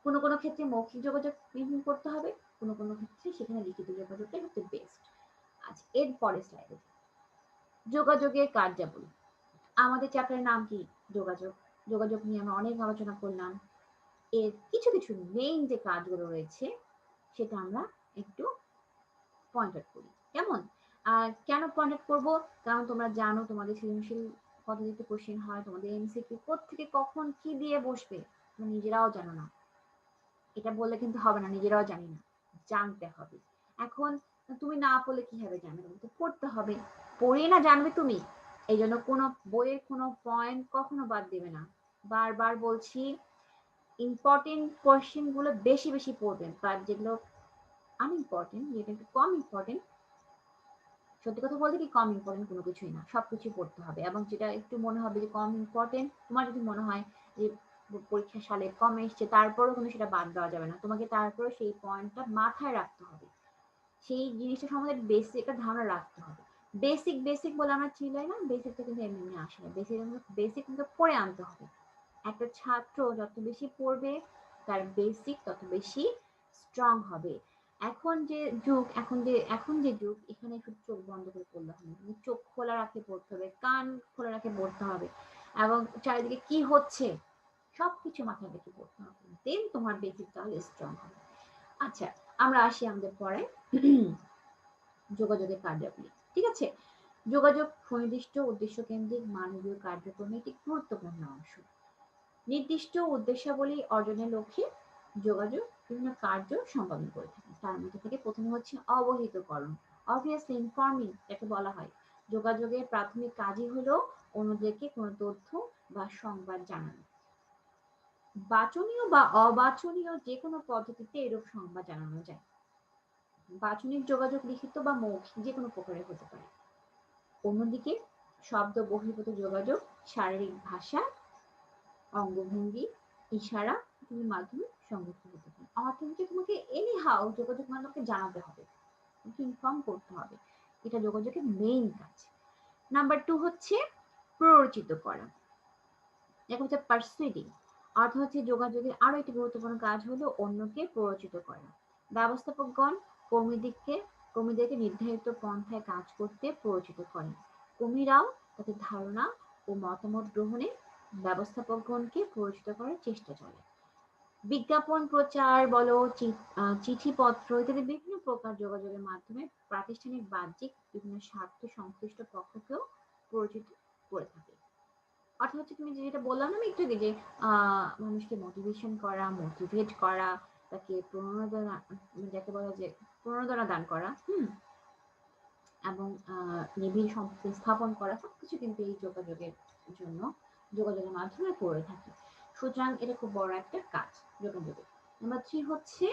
কোনো কোনো ক্ষেত্রে মৌখিক যোগাযোগ মেনটেন করতে হবে, কোনো কোনো ক্ষেত্রে সেখানে লিখিত যোগাযোগটাই হচ্ছে বেস্ট। আচ্ছা, এর পরের স্লাইডে যোগাযোগের কার্যাবলী। আমাদের চ্যাপ্টারের নাম কি? যোগাযোগ। যোগাযোগ নিয়ে আমরা অনেক আলোচনা করলাম। এর কিছু কিছু মেইন যে কাজগুলো রয়েছে সেটা আমরা একটু পয়েন্ট আউট করি। কেমন? আর কেন পয়েন্ট আউট করবো? কারণ তোমরা জানো তোমাদের সৃজনশীল পদ্ধতিতে কোশ্চেন হয়, তোমাদের এমসিকিউ কোত্থেকে কখন কি দিয়ে বসবে তোমরা নিজেরাও জানো না। এটা বললে কিন্তু হবে না, নিজেরাও জানি না, জানতে হবে। এখন তুমি না পড়লে কিভাবে জানবে? তো পড়তে হবে, পড়ে না জানবে তুমি। এই জন্য কোনো বইয়ের কোনো পয়েন্ট কখনো বাদ দেবে না। বারবার বলছি, ইম্পর্টেন্ট কোশ্চেন গুলো বেশি বেশি পড়বেন, বাট যেগুলো আনইম্পর্টেন্ট, যেটা একটু কম ইম্পর্টেন্ট, সত্যি কথা বলতে কি কম ইম্পর্টেন্ট কোনো কিছুই না, সবকিছু পড়তে হবে। এবং যেটা একটু মনে হবে যে কম ইম্পর্টেন্ট, তোমার যদি মনে হয় যে পরীক্ষার সালে কম এসছে, তারপরেও কিন্তু সেটা বাদ দেওয়া যাবে না, তোমাকে তারপরে সেই পয়েন্টটা মাথায় রাখতে হবে, সেই জিনিসটা সম্বন্ধে বেসিক একটা ধারণা রাখতে হবে। বেসিক বেসিক বলে আমরা চিল্লাই না, বেসিকটা কিন্তু এমনি এমনি আসে না, বেসিক কিন্তু পড়ে আনতে হবে। একটা ছাত্র যত বেশি পড়বে, তার বেসিক তত বেশি স্ট্রং হবে। এখন যে যুগ, এখানে শুধু চোখ বন্ধ করে পড়লে হবে না, চোখ খোলা রাখে পড়তে হবে, কান খোলা রাখে পড়তে হবে, এবং চারিদিকে কি হচ্ছে সবকিছু মাথায় রেখে পড়তে হবে, দেন তোমার বেসিক তাহলে স্ট্রং হবে। আচ্ছা, আমরা আসি আমাদের পরে যোগাযোগের কার্যাবলী। ঠিক আছে, যোগাযোগ সুনির্দিষ্ট উদ্দেশ্য কেন্দ্রিক মানবীয় কার্যক্রমে একটি গুরুত্বপূর্ণ অংশ। নির্দিষ্ট উদ্দেশ্যাবলী অর্জনের লক্ষ্যে যোগাযোগ বিভিন্ন কার্য সম্পাদন করে থাকে। তার মধ্যে থেকে প্রথমে হচ্ছে অবহিতকরণ, অবভিয়াসলি ইনফর্মিং, যাকে বলা হয়। যোগাযোগের প্রাথমিক কাজই হলো অন্যদেরকে কোনো তথ্য বা সংবাদ জানানো। বাচনীয় বা অবাচনীয় যে কোনো পদ্ধতিতে এরূপ সংবাদ জানানো যায়। বাচনিক যোগাযোগ লিখিত বা মৌখিক যে কোনো প্রকারের হতে পারে। অন্যদিকে শব্দ বহির্ভূত যোগাযোগ শারীরিক ভাষা, অঙ্গভঙ্গি, ইশারা ইত্যাদির মাধ্যমে সংযুক্ত হতে পারে। অর্থাৎ হচ্ছে তোমাকে এনি হাউ যোগাযোগ মাধ্যমকে জানাতে হবে, তোমাকে ইনফর্ম করতে হবে, এটা যোগাযোগের মেইন কাজ। নাম্বার 2 হচ্ছে প্ররোচিত করা, এটা হচ্ছে পারসুইডিং। অর্থ হচ্ছে যোগাযোগের আরো একটি গুরুত্বপূর্ণ কাজ হলো অন্যকে প্ররোচিত করা। ব্যবস্থাপকগণ কর্মীদেরকে কর্মীদেরকে নির্ধারিত পন্থায় কাজ করতে প্ররোচিত করেন। কর্মীরাও তাদের ধারণা ও মতামত গ্রহণে ব্যবস্থাপকগণকে প্ররোচিত করার চেষ্টা চলে। বিজ্ঞাপন প্রচার বলো, চিঠিপত্র ইত্যাদি বিভিন্ন প্রকার যোগাযোগের মাধ্যমে প্রাতিষ্ঠানিক বাহ্যিক বিভিন্ন স্বার্থ সংশ্লিষ্ট পক্ষকেও প্ররোচিত করে থাকে। অর্থাৎ হচ্ছে তুমি যেটা বললাম না আমি একটু আগে, যে মানুষকে মোটিভেশন করা, মোটিভেট করা, তাকে প্রণোদনা, যাকে বলা যে প্রণোদনা দান করা, এবং নিবিড় সম্পর্ক স্থাপন করা, সবকিছু কিন্তু এই জন্য যোগাযোগের মাধ্যমে করে থাকি। সুতরাং এটা খুব বড় একটা কাজ যোগাযোগের। নাম্বার 3 হচ্ছে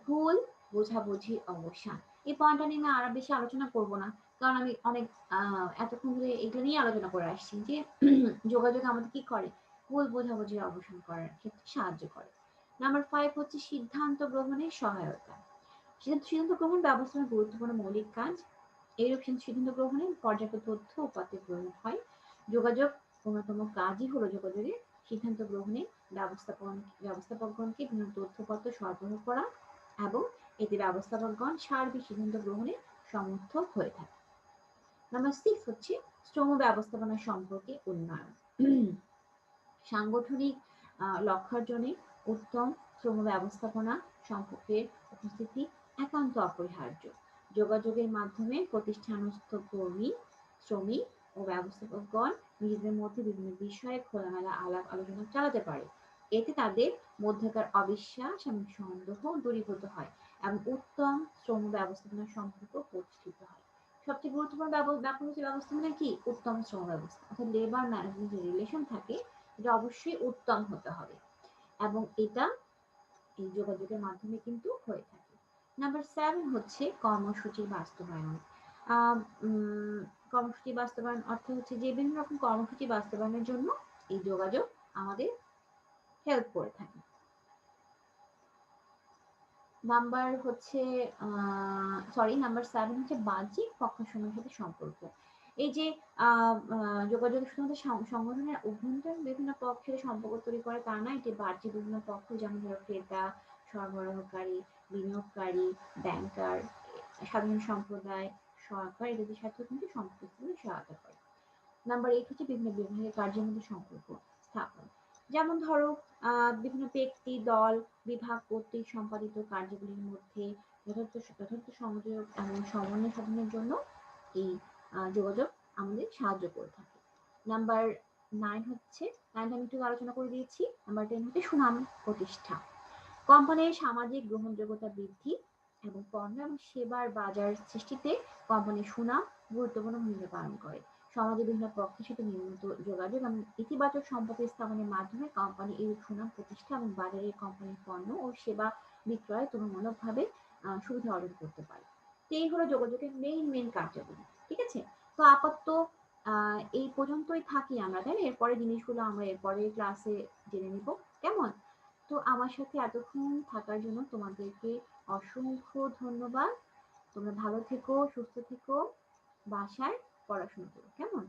ভুল বোঝাবুঝি অবসান। এই পয়েন্টটা নিয়ে আমি আরো বেশি আলোচনা করব না, কারণ আমি অনেক এতক্ষণ ধরে এগুলো নিয়ে আলোচনা করে আসছি যে যোগাযোগ আমাদের কি করে, ভুল বোঝাবুঝি অবসান করার ক্ষেত্রে সাহায্য করে। নাম্বার 5 হচ্ছে সিদ্ধান্ত গ্রহণের সহায়তা। সিদ্ধান্ত গ্রহণ ব্যবস্থাপনার গুরুত্বপূর্ণ মৌলিক কাজ। এইরূপ সিদ্ধান্ত গ্রহণে পর্যাপ্ত তথ্য উপাত্তের প্রয়োজন হয়। যোগাযোগ অন্যতম কাজই হলো যোগাযোগের সিদ্ধান্ত গ্রহণে ব্যবস্থাপকগণকে বিভিন্ন তথ্যপত্র সরবরাহ করা, এবং এতে ব্যবস্থাপকগণ সার্বিক সিদ্ধান্ত গ্রহণে সমর্থক হয়ে থাকে। নাম্বার 6 হচ্ছে শ্রম ব্যবস্থাপনা সম্পর্কে উন্নয়ন। সাংগঠনিক লক্ষ্যার্জনে উত্তম শ্রম ব্যবস্থাপনা সম্পর্কের উপস্থিতি একান্ত অপরিহার্য। যোগাযোগের মাধ্যমে প্রতিষ্ঠানস্থ কর্মী, শ্রমিক ও ব্যবস্থাপকগণ নিজেদের মধ্যে বিভিন্ন বিষয়ে খোলামেলা আলাপ আলোচনা চালাতে পারে। এতে তাদের মধ্যকার অবিশ্বাস এবং সন্দেহ দূরীভূত হয় এবং উত্তম শ্রম ব্যবস্থাপনা সম্পর্ক প্রতিষ্ঠিত হয়। সবচেয়ে গুরুত্বপূর্ণ ব্যাপার হচ্ছে ব্যবস্থাপনা কি উত্তম শ্রম ব্যবস্থা, অর্থাৎ লেবার ম্যানেজমেন্ট যে রিলেশন থাকে এটা অবশ্যই উত্তম হতে হবে এবং এটা এই যোগাযোগের মাধ্যমে কিন্তু হয়ে থাকে। নাম্বার 7 হচ্ছে কর্মসূচির বাস্তবায়ন। আহ উম, কর্মসূচি বাস্তবায়ন অর্থ হচ্ছে যে বিভিন্ন রকম কর্মসূচি বাস্তবায়নের জন্য এই যোগাযোগ আমাদের হেল্প করে থাকে। নাম্বার হচ্ছে নাম্বার 7 হচ্ছে বাহ্যিক পক্ষসমূহের সাথে সম্পর্ক। এই যে যোগাযোগ শুধুমাত্র সংগঠনের অভ্যন্তরীণ বিভিন্ন পক্ষের সম্পর্ক তৈরি করে তা না, এটি বাহ্যিক বিভিন্ন পক্ষ যেমন ধরো ক্রেতা, সরবরাহকারী, বিনিয়োগকারী, ব্যাংকার, সাধারণ সম্প্রদায়, সরকার এদের সাথেও কিন্তু সম্পর্ক সহায়তা করে। নাম্বার 8 হচ্ছে বিভিন্ন বিভাগের কার্যের মধ্যে সম্পর্ক স্থাপন। যেমন ধরো বিভিন্ন ব্যক্তি, দল, বিভাগ কর্তৃক সম্পাদিত কার্যগুলির মধ্যে যথার্থ সংযোগ এবং সমন্বয় সাধনের জন্য এই যোগাযোগ আমাদের সাহায্য করে থাকে। নাম্বার 9 হচ্ছে 9 আমি একটু আলোচনা করে দিয়েছি। নাম্বার 10 হচ্ছে সুনাম প্রতিষ্ঠা। কোম্পানির সামাজিক গ্রহণযোগ্যতা বৃদ্ধি এবং পণ্য এবং সেবার বাজার সৃষ্টিতে কোম্পানির সুনাম গুরুত্বপূর্ণ ভূমিকা পালন করে। সমাজের বিভিন্ন পক্ষের সাথে নিয়মিত যোগাযোগ এবং ইতিবাচক সম্পর্ক স্থাপনের মাধ্যমে কোম্পানি এই সুনাম প্রতিষ্ঠা এবং বাজারে কোম্পানির পণ্য ও সেবা বিক্রয় তুলনামূলকভাবে সুবিধা অর্জন করতে পারে। তো এই হলো যোগাযোগের মেইন কার্যাবলী। ঠিক আছে? তো আপাতত এই পর্যন্তই থাকি আমরা, তাই না? এরপরে জিনিসগুলো আমরা এরপরে ক্লাসে জেনে নিব। কেমন? তো আমার সাথে এতক্ষণ থাকার জন্য তোমাদেরকে অসংখ্য ধন্যবাদ। তোমরা ভালো থেকো, সুস্থ থেকো, বাসায় পড়াশোনা করো। কেমন?